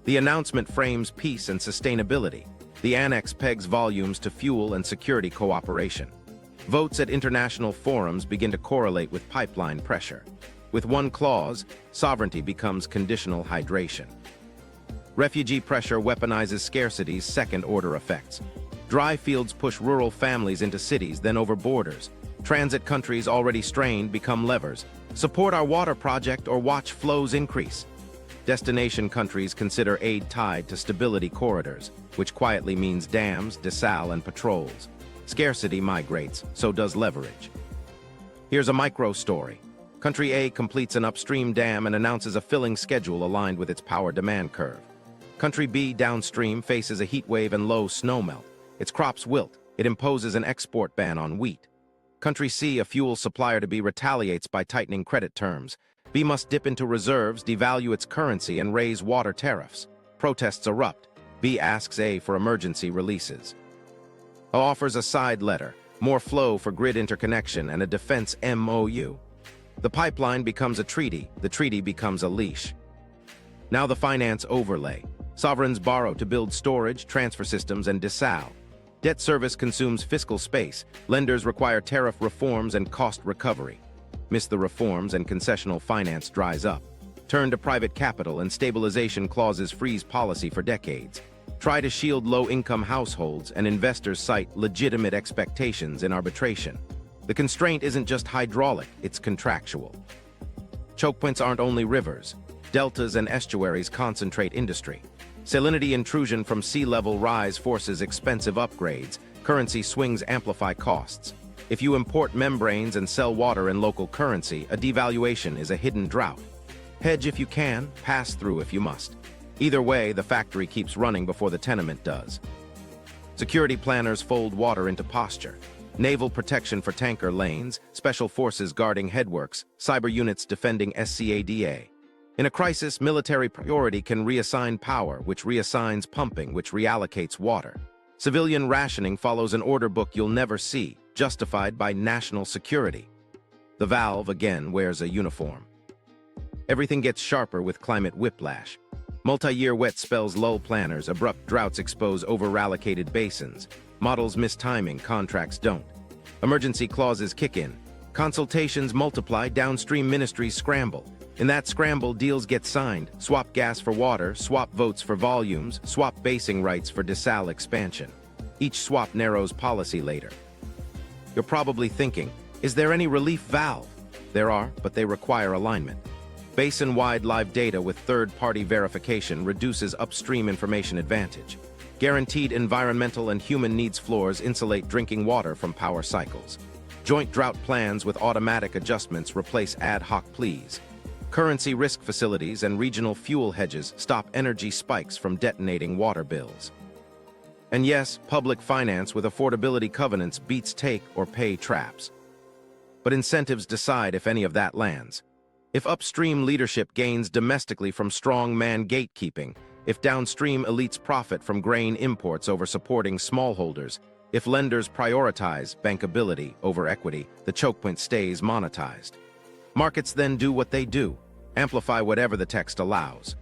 The announcement frames peace and sustainability. The annex pegs volumes to fuel and security cooperation. Votes at international forums begin to correlate with pipeline pressure. With one clause, sovereignty becomes conditional hydration. Refugee pressure weaponizes scarcity's second-order effects. Dry fields push rural families into cities, then over borders. Transit countries already strained become levers. Support our water project or watch flows increase. Destination countries consider aid tied to stability corridors, which quietly means dams, desal, and patrols. Scarcity migrates, so does leverage. Here's a micro story. Country A completes an upstream dam and announces a filling schedule aligned with its power demand curve. Country B downstream faces a heat wave and low snowmelt. Its crops wilt. It imposes an export ban on wheat. Country C, a fuel supplier to B, retaliates by tightening credit terms. B must dip into reserves, devalue its currency, and raise water tariffs. Protests erupt. B asks A for emergency releases. A offers a side letter, more flow for grid interconnection, and a defense MOU. The pipeline becomes a treaty. The treaty becomes a leash. Now the finance overlay. Sovereigns borrow to build storage, transfer systems, and desal. Debt service consumes fiscal space. Lenders require tariff reforms and cost recovery. Miss the reforms and concessional finance dries up. Turn to private capital and stabilization clauses freeze policy for decades. Try to shield low-income households, and investors cite legitimate expectations in arbitration. The constraint isn't just hydraulic, it's contractual. Choke points aren't only rivers. Deltas and estuaries concentrate industry. Salinity intrusion from sea level rise forces expensive upgrades. Currency swings amplify costs. If you import membranes and sell water in local currency, a devaluation is a hidden drought. Hedge if you can, pass through if you must. Either way, the factory keeps running before the tenement does. Security planners fold water into posture. Naval protection for tanker lanes, special forces guarding headworks, cyber units defending SCADA. In a crisis, military priority can reassign power, which reassigns pumping, which reallocates water. Civilian rationing follows an order book you'll never see, justified by national security. The valve, again, wears a uniform. Everything gets sharper with climate whiplash. Multi-year wet spells lull planners, abrupt droughts expose over-allocated basins. Models miss timing, contracts don't. Emergency clauses kick in. Consultations multiply, downstream ministries scramble. In that scramble, deals get signed. Swap gas for water, swap votes for volumes, swap basing rights for desal expansion. Each swap narrows policy later. You're probably thinking, is there any relief valve? There are, but they require alignment. Basin-wide live data with third-party verification reduces upstream information advantage. Guaranteed environmental and human needs floors insulate drinking water from power cycles. Joint drought plans with automatic adjustments replace ad hoc pleas. Currency risk facilities and regional fuel hedges stop energy spikes from detonating water bills. And yes, public finance with affordability covenants beats take or pay traps. But incentives decide if any of that lands. If upstream leadership gains domestically from strongman gatekeeping, if downstream elites profit from grain imports over supporting smallholders, if lenders prioritize bankability over equity, the choke point stays monetized. Markets then do what they do, amplify whatever the text allows.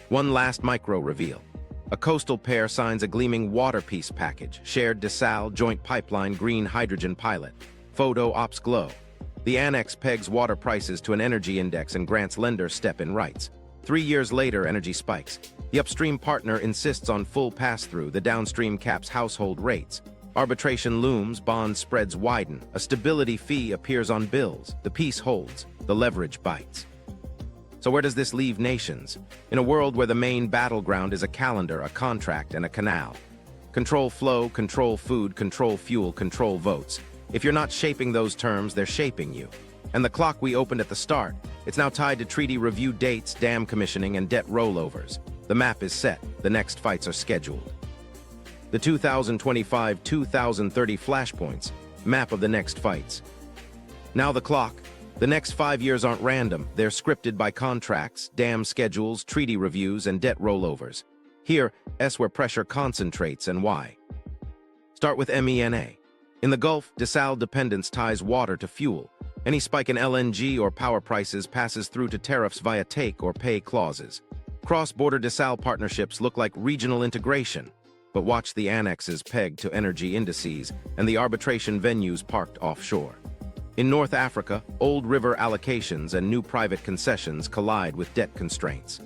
One last micro reveal. A coastal pair signs a gleaming water peace package, shared desal, joint pipeline, green hydrogen pilot. Photo ops glow. The annex pegs water prices to an energy index and grants lenders step-in rights. 3 years later, energy spikes. The upstream partner insists on full pass-through, the downstream caps household rates. Arbitration looms, bond spreads widen, a stability fee appears on bills, the peace holds, the leverage bites. So where does this leave nations? In a world where the main battleground is a calendar, a contract, and a canal. Control flow, control food, control fuel, control votes. If you're not shaping those terms, they're shaping you. And the clock we opened at the start, it's now tied to treaty review dates, dam commissioning, and debt rollovers. The map is set, the next fights are scheduled. The 2025-2030 flashpoints, map of the next fights. Now the clock. The next 5 years aren't random, they're scripted by contracts, dam schedules, treaty reviews, and debt rollovers. Here, S where pressure concentrates and why. Start with MENA. In the Gulf, desal dependence ties water to fuel. Any spike in LNG or power prices passes through to tariffs via take or pay clauses. Cross-border desal partnerships look like regional integration. but watch the annexes pegged to energy indices and the arbitration venues parked offshore. In North Africa, old river allocations and new private concessions collide with debt constraints.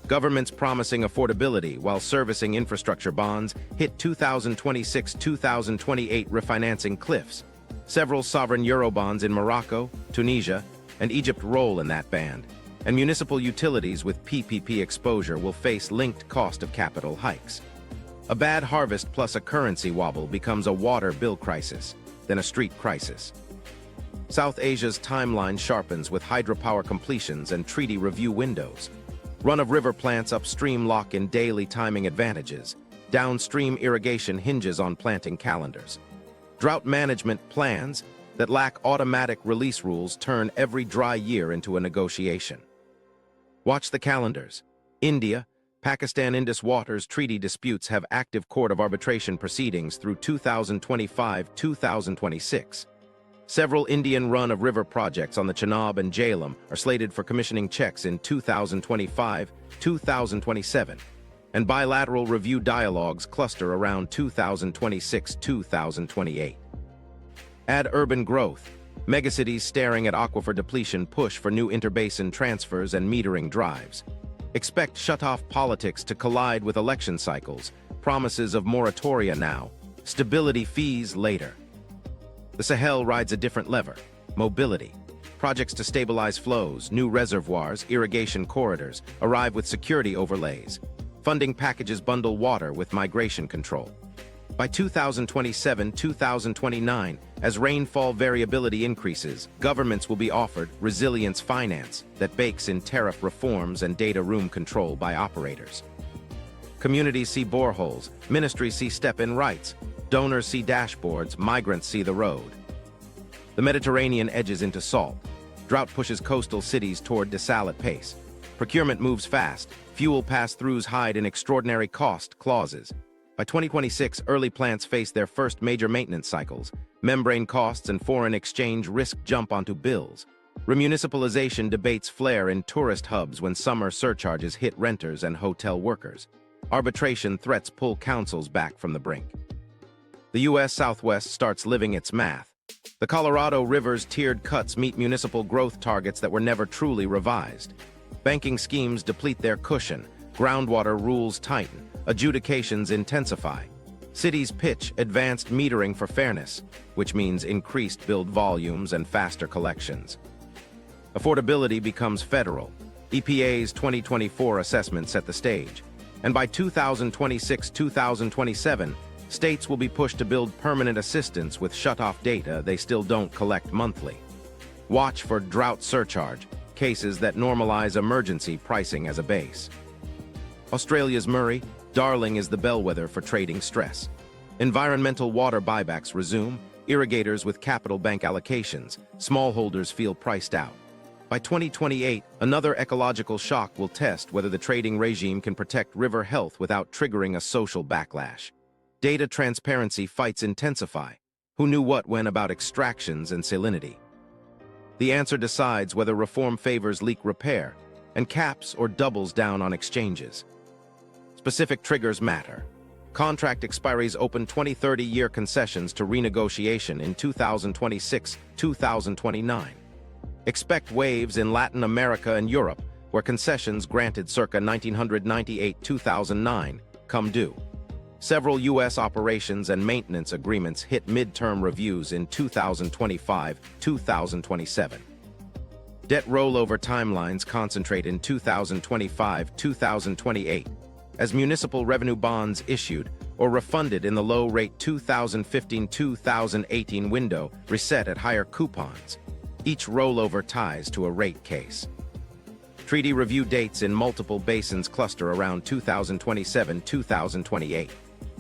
Governments promising affordability while servicing infrastructure bonds hit 2026-2028 refinancing cliffs. Several sovereign Eurobonds in Morocco, Tunisia, and Egypt roll in that band, and municipal utilities with PPP exposure will face linked cost of capital hikes. A bad harvest plus a currency wobble becomes a water bill crisis, then a street crisis. South Asia's timeline sharpens with hydropower completions and treaty review windows. Run-of-river plants upstream lock in daily timing advantages. Downstream irrigation hinges on planting calendars. Drought management plans that lack automatic release rules turn every dry year into a negotiation. Watch the calendars. India, Pakistan Indus Waters treaty disputes have active court of arbitration proceedings through 2025-2026. Several Indian run-of-river projects on the Chenab and Jhelum are slated for commissioning checks in 2025-2027, and bilateral review dialogues cluster around 2026-2028. Add urban growth. Megacities staring at aquifer depletion push for new interbasin transfers and metering drives. Expect shut-off politics to collide with election cycles, promises of moratoria now, stability fees later. The Sahel rides a different lever: mobility. Projects to stabilize flows, new reservoirs, irrigation corridors arrive with security overlays. Funding packages bundle water with migration control. By 2027-2029, as rainfall variability increases, governments will be offered resilience finance that bakes in tariff reforms and data room control by operators. Communities see boreholes, ministries see step-in rights, donors see dashboards, migrants see the road. The Mediterranean edges into salt. Drought pushes coastal cities toward desalate pace. Procurement moves fast. Fuel pass-throughs hide in extraordinary cost clauses. By 2026, early plants face their first major maintenance cycles. Membrane costs and foreign exchange risk jump onto bills. Remunicipalization debates flare in tourist hubs when summer surcharges hit renters and hotel workers. Arbitration threats pull councils back from the brink. The U.S. Southwest starts living its math. The Colorado River's tiered cuts meet municipal growth targets that were never truly revised. Banking schemes deplete their cushion. Groundwater rules tighten. Adjudications intensify. Cities pitch advanced metering for fairness, which means increased billed volumes and faster collections. Affordability becomes federal. EPA's 2024 assessment set the stage. And by 2026-2027, states will be pushed to build permanent assistance with shut-off data they still don't collect monthly. Watch for drought surcharge, cases that normalize emergency pricing as a base. Australia's Murray, Darling is the bellwether for trading stress. Environmental water buybacks resume, irrigators with capital bank allocations, smallholders feel priced out. By 2028, another ecological shock will test whether the trading regime can protect river health without triggering a social backlash. Data transparency fights intensify. Who knew what when about extractions and salinity? The answer decides whether reform favors leak repair and caps or doubles down on exchanges. Specific triggers matter. Contract expiries open 20-30-year concessions to renegotiation in 2026-2029. Expect waves in Latin America and Europe, where concessions granted circa 1998-2009 come due. Several U.S. operations and maintenance agreements hit midterm reviews in 2025-2027. Debt rollover timelines concentrate in 2025-2028, as municipal revenue bonds issued or refunded in the low-rate 2015-2018 window reset at higher coupons. Each rollover ties to a rate case. Treaty review dates in multiple basins cluster around 2027-2028.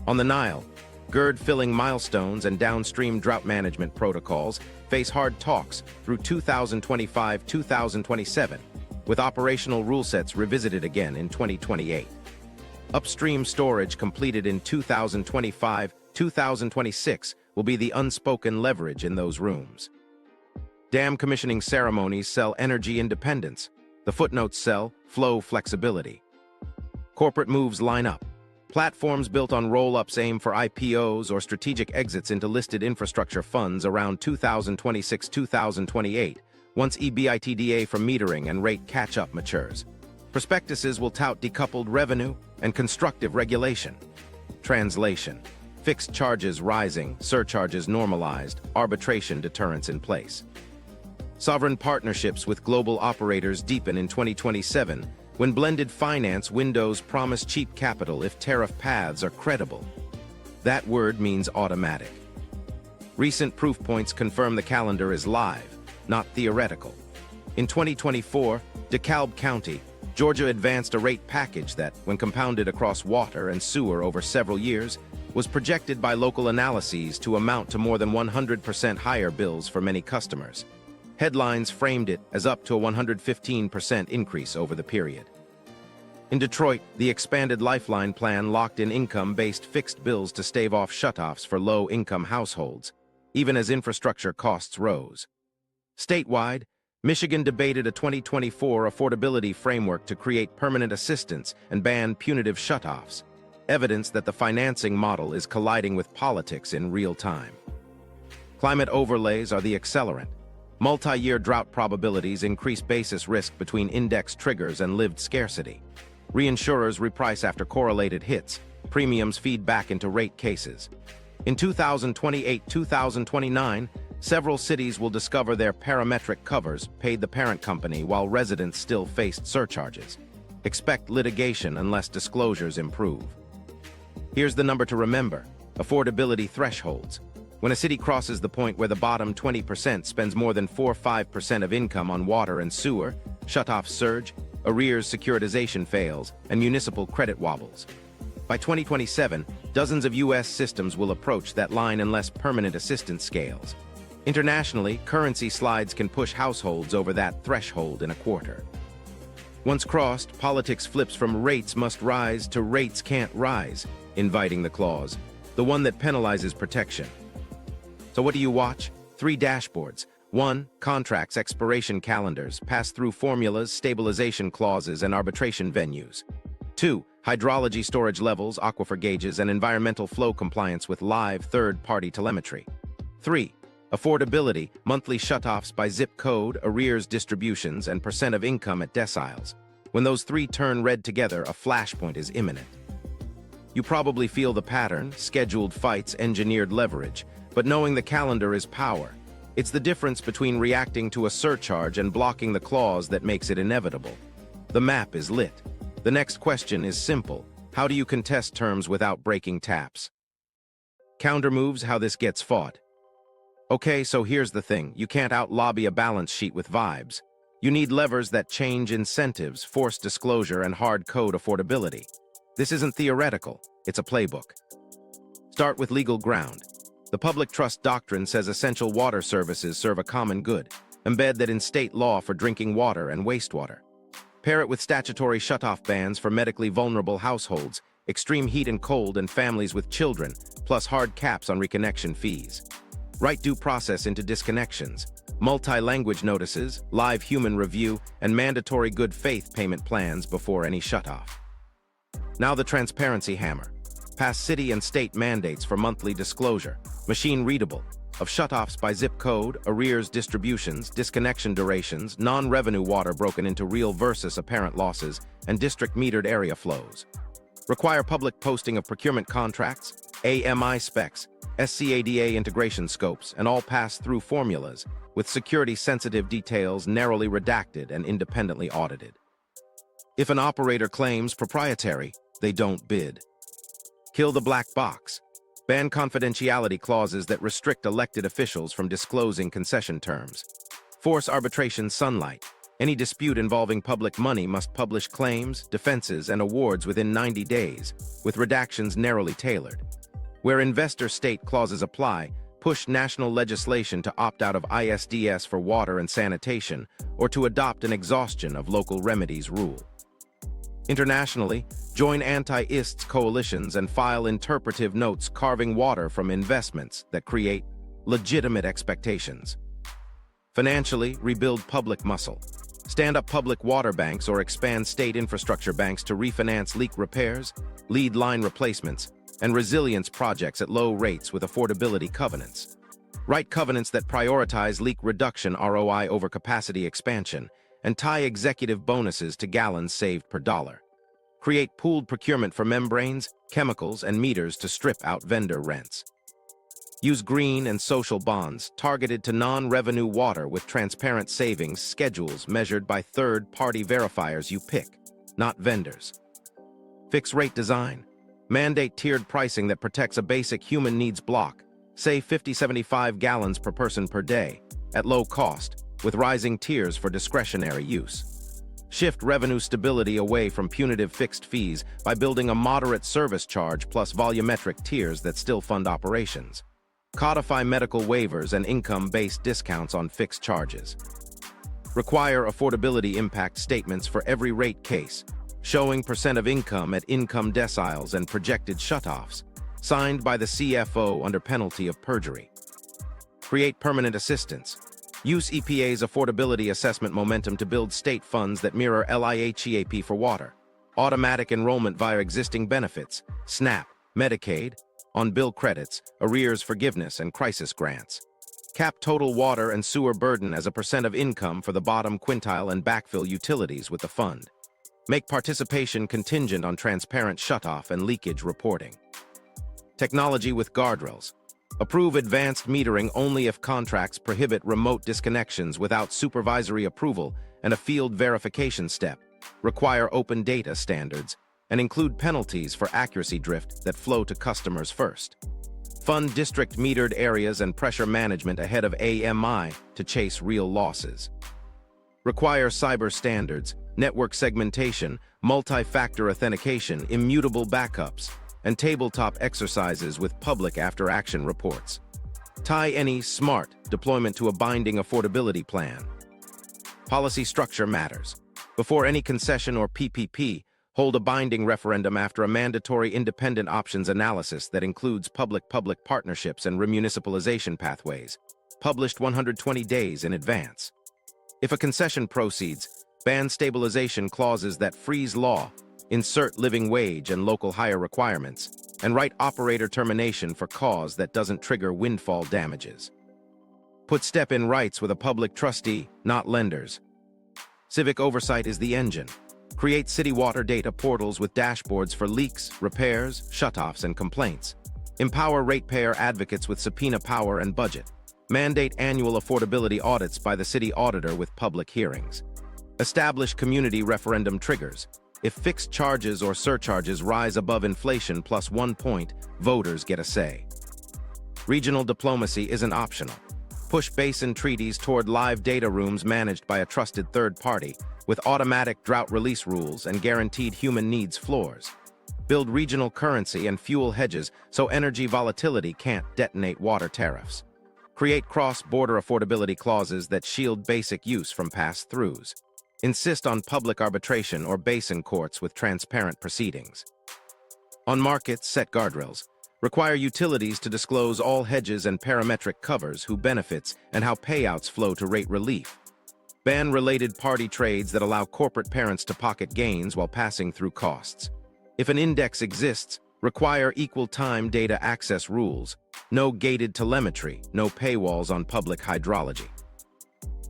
On the Nile, GERD-filling milestones and downstream drought management protocols face hard talks through 2025-2027, with operational rule sets revisited again in 2028. Upstream storage completed in 2025-2026 will be the unspoken leverage in those rooms. Dam commissioning ceremonies sell energy independence. The footnotes sell flow flexibility. Corporate moves line up. Platforms built on roll-ups aim for IPOs or strategic exits into listed infrastructure funds around 2026-2028, once EBITDA from metering and rate catch-up matures. Prospectuses will tout decoupled revenue and constructive regulation. Translation: fixed charges rising, surcharges normalized, arbitration deterrents in place. Sovereign partnerships with global operators deepen in 2027, when blended finance windows promise cheap capital if tariff paths are credible. That word means automatic. Recent proof points confirm the calendar is live, not theoretical. In 2024, DeKalb County, Georgia advanced a rate package that, when compounded across water and sewer over several years, was projected by local analyses to amount to more than 100% higher bills for many customers. Headlines framed it as up to a 115% increase over the period. In Detroit, the expanded Lifeline plan locked in income-based fixed bills to stave off shutoffs for low-income households, even as infrastructure costs rose. Statewide, Michigan debated a 2024 affordability framework to create permanent assistance and ban punitive shutoffs, evidence that the financing model is colliding with politics in real time. Climate overlays are the accelerant. Multi-year drought probabilities increase basis risk between index triggers and lived scarcity. Reinsurers reprice after correlated hits. Premiums feed back into rate cases. In 2028-2029, several cities will discover their parametric covers paid the parent company while residents still faced surcharges. Expect litigation unless disclosures improve. Here's the number to remember: affordability thresholds. When a city crosses the point where the bottom 20% spends more than 4–5% of income on water and sewer, shutoffs surge, arrears securitization fails, and municipal credit wobbles. By 2027, dozens of U.S. systems will approach that line unless permanent assistance scales. Internationally, currency slides can push households over that threshold in a quarter. Once crossed, politics flips from rates must rise to rates can't rise, inviting the clause, the one that penalizes protection. So what do you watch? 3 dashboards. 1. Contracts, expiration calendars, pass-through formulas, stabilization clauses, and arbitration venues. 2. Hydrology storage levels, aquifer gauges, and environmental flow compliance with live third-party telemetry. 3. Affordability, monthly shutoffs by zip code, arrears distributions, and percent of income at deciles. When those 3 turn red together, a flashpoint is imminent. You probably feel the pattern: scheduled fights, engineered leverage. But knowing the calendar is power. It's the difference between reacting to a surcharge and blocking the clause that makes it inevitable. The map is lit. The next question is simple: how do you contest terms without breaking taps? Counter moves: how this gets fought. Okay, so here's the thing: you can't out-lobby a balance sheet with vibes. You need levers that change incentives, force disclosure, and hard-code affordability. This isn't theoretical, it's a playbook. Start with legal ground. The public trust doctrine says essential water services serve a common good. Embed that in state law for drinking water and wastewater. Pair it with statutory shutoff bans for medically vulnerable households, extreme heat and cold, and families with children, plus hard caps on reconnection fees. Write due process into disconnections, multi-language notices, live human review, and mandatory good faith payment plans before any shutoff. Now the transparency hammer. Pass city and state mandates for monthly disclosure, machine-readable, of shutoffs by zip code, arrears distributions, disconnection durations, non-revenue water broken into real versus apparent losses, and district-metered area flows. Require public posting of procurement contracts, AMI specs, SCADA integration scopes, and all pass-through formulas, with security-sensitive details narrowly redacted and independently audited. If an operator claims proprietary, they don't bid. Kill the black box. Ban confidentiality clauses that restrict elected officials from disclosing concession terms. Force arbitration sunlight. Any dispute involving public money must publish claims, defenses, and awards within 90 days, with redactions narrowly tailored. Where investor-state clauses apply, push national legislation to opt out of ISDS for water and sanitation, or to adopt an exhaustion of local remedies rule. Internationally, join anti-ISDS coalitions and file interpretive notes carving water from investments that create legitimate expectations. Financially, rebuild public muscle. Stand up public water banks or expand state infrastructure banks to refinance leak repairs, lead line replacements, and resilience projects at low rates with affordability covenants. Write covenants that prioritize leak reduction ROI over capacity expansion and tie executive bonuses to gallons saved per dollar. Create pooled procurement for membranes, chemicals, and meters to strip out vendor rents. Use green and social bonds targeted to non-revenue water with transparent savings schedules measured by third-party verifiers you pick, not vendors. Fix rate design. Mandate tiered pricing that protects a basic human needs block, say 50-75 gallons per person per day, at low cost, with rising tiers for discretionary use. Shift revenue stability away from punitive fixed fees by building a moderate service charge plus volumetric tiers that still fund operations. Codify medical waivers and income-based discounts on fixed charges. Require affordability impact statements for every rate case, showing percent of income at income deciles and projected shutoffs, signed by the CFO under penalty of perjury. Create permanent assistance. Use EPA's affordability assessment momentum to build state funds that mirror LIHEAP for water. Automatic enrollment via existing benefits, SNAP, Medicaid, on-bill credits, arrears forgiveness, and crisis grants. Cap total water and sewer burden as a percent of income for the bottom quintile and backfill utilities with the fund. Make participation contingent on transparent shutoff and leakage reporting. Technology with guardrails. Approve advanced metering only if contracts prohibit remote disconnections without supervisory approval and a field verification step. Require open data standards and include penalties for accuracy drift that flow to customers first. Fund district metered areas and pressure management ahead of AMI to chase real losses. Require cyber standards, network segmentation, multi-factor authentication, immutable backups, and tabletop exercises with public after-action reports. Tie any smart deployment to a binding affordability plan. Policy structure matters. Before any concession or PPP, hold a binding referendum after a mandatory independent options analysis that includes public-public partnerships and remunicipalization pathways, published 120 days in advance. If a concession proceeds, ban stabilization clauses that freeze law, insert living wage and local hire requirements, and write operator termination for cause that doesn't trigger windfall damages. Put step-in rights with a public trustee, not lenders. Civic oversight is the engine. Create city water data portals with dashboards for leaks, repairs, shutoffs, and complaints. Empower ratepayer advocates with subpoena power and budget. Mandate annual affordability audits by the city auditor with public hearings. Establish community referendum triggers. If fixed charges or surcharges rise above inflation plus 1 point, voters get a say. Regional diplomacy isn't optional. Push basin treaties toward live data rooms managed by a trusted third party, with automatic drought release rules and guaranteed human needs floors. Build regional currency and fuel hedges so energy volatility can't detonate water tariffs. Create cross-border affordability clauses that shield basic use from pass-throughs. Insist on public arbitration or basin courts with transparent proceedings. On markets, set guardrails. Require utilities to disclose all hedges and parametric covers, who benefits, and how payouts flow to rate relief. Ban related party trades that allow corporate parents to pocket gains while passing through costs. If an index exists, require equal time data access rules. No gated telemetry, no paywalls on public hydrology.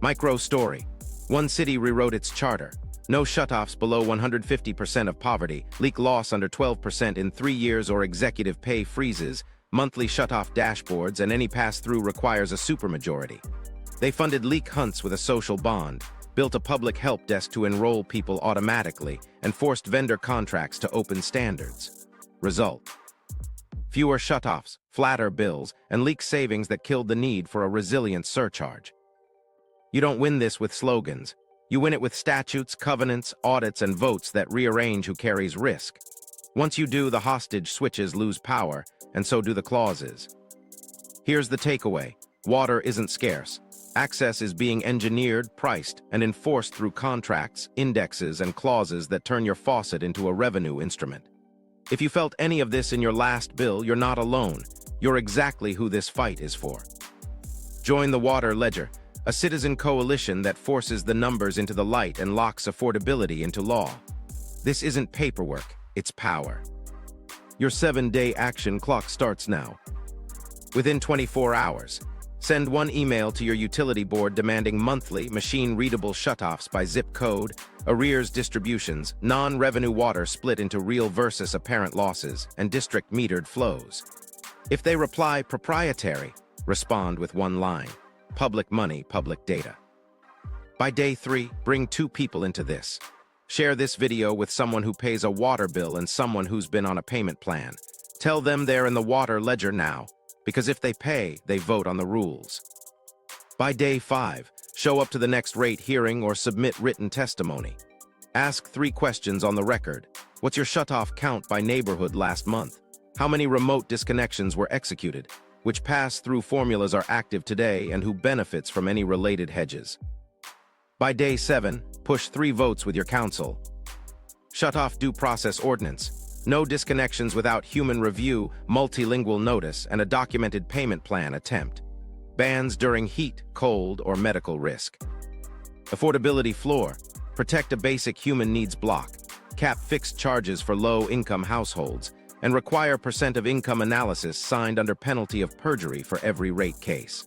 Micro story. One city rewrote its charter. No shutoffs below 150% of poverty, leak loss under 12% in 3 years or executive pay freezes, monthly shutoff dashboards, and any pass-through requires a supermajority. They funded leak hunts with a social bond, built a public help desk to enroll people automatically, and forced vendor contracts to open standards. Result: fewer shutoffs, flatter bills, and leak savings that killed the need for a resilient surcharge. You don't win this with slogans. You win it with statutes, covenants, audits, and votes that rearrange who carries risk. Once you do, the hostage switches lose power, and so do the clauses. Here's the takeaway. Water isn't scarce. Access is being engineered, priced, and enforced through contracts, indexes, and clauses that turn your faucet into a revenue instrument. If you felt any of this in your last bill, you're not alone. You're exactly who this fight is for. Join the Water Ledger, a citizen coalition that forces the numbers into the light and locks affordability into law. This isn't paperwork, it's power. Your 7-day action clock starts now. Within 24 hours, send one email to your utility board demanding monthly, machine-readable shutoffs by zip code, arrears distributions, non-revenue water split into real versus apparent losses, and district-metered flows. If they reply proprietary, respond with one line: public money, public data. By day 3, bring 2 people into this. Share this video with someone who pays a water bill and someone who's been on a payment plan. Tell them they're in the water ledger now, because if they pay, they vote on the rules. By day 5, show up to the next rate hearing or submit written testimony. Ask 3 questions on the record. What's your shutoff count by neighborhood last month? How many remote disconnections were executed? Which pass-through formulas are active today and who benefits from any related hedges? By day 7, push 3 votes with your council. Shutoff due process ordinance. No disconnections without human review, multilingual notice, and a documented payment plan attempt. Bans during heat, cold, or medical risk. Affordability floor. Protect a basic human needs block. Cap fixed charges for low-income households, and require percent of income analysis signed under penalty of perjury for every rate case.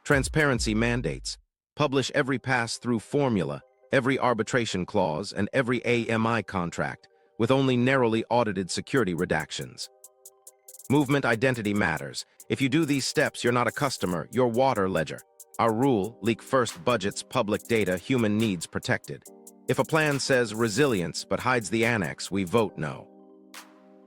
Transparency mandates. Publish every pass-through formula, every arbitration clause, and every AMI contract, with only narrowly audited security redactions. Movement identity matters. If you do these steps, you're not a customer, you're water ledger. Our rule: leak first budgets, public data, human needs protected. If a plan says resilience but hides the annex, we vote no.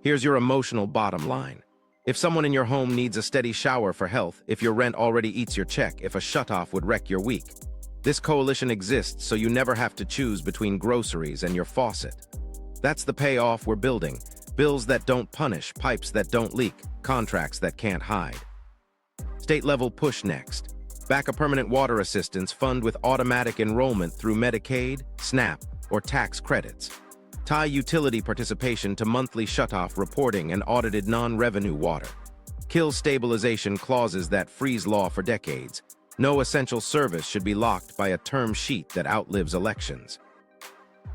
Here's your emotional bottom line. If someone in your home needs a steady shower for health, if your rent already eats your check, if a shutoff would wreck your week. This coalition exists so you never have to choose between groceries and your faucet. That's the payoff we're building. Bills that don't punish, pipes that don't leak, contracts that can't hide. State-level push next. Back a permanent water assistance fund with automatic enrollment through Medicaid, SNAP, or tax credits. Tie utility participation to monthly shutoff reporting and audited non-revenue water. Kill stabilization clauses that freeze law for decades. No essential service should be locked by a term sheet that outlives elections.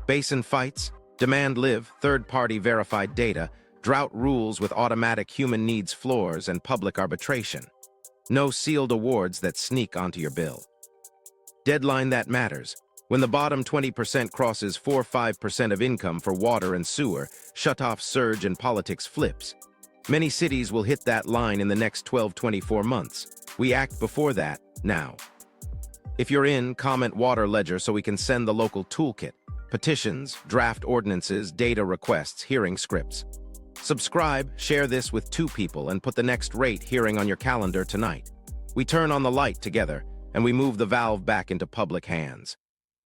Basin fights. Demand live, third-party verified data, drought rules with automatic human needs floors, and public arbitration. No sealed awards that sneak onto your bill. Deadline that matters. When the bottom 20% crosses 4–5% of income for water and sewer, shutoff surge and politics flips. Many cities will hit that line in the next 12–24 months. We act before that, now. If you're in, comment water ledger so we can send the local toolkit. Petitions, draft ordinances, data requests, hearing scripts. Subscribe, share this with 2 people, and put the next rate hearing on your calendar tonight. We turn on the light together, and we move the valve back into public hands.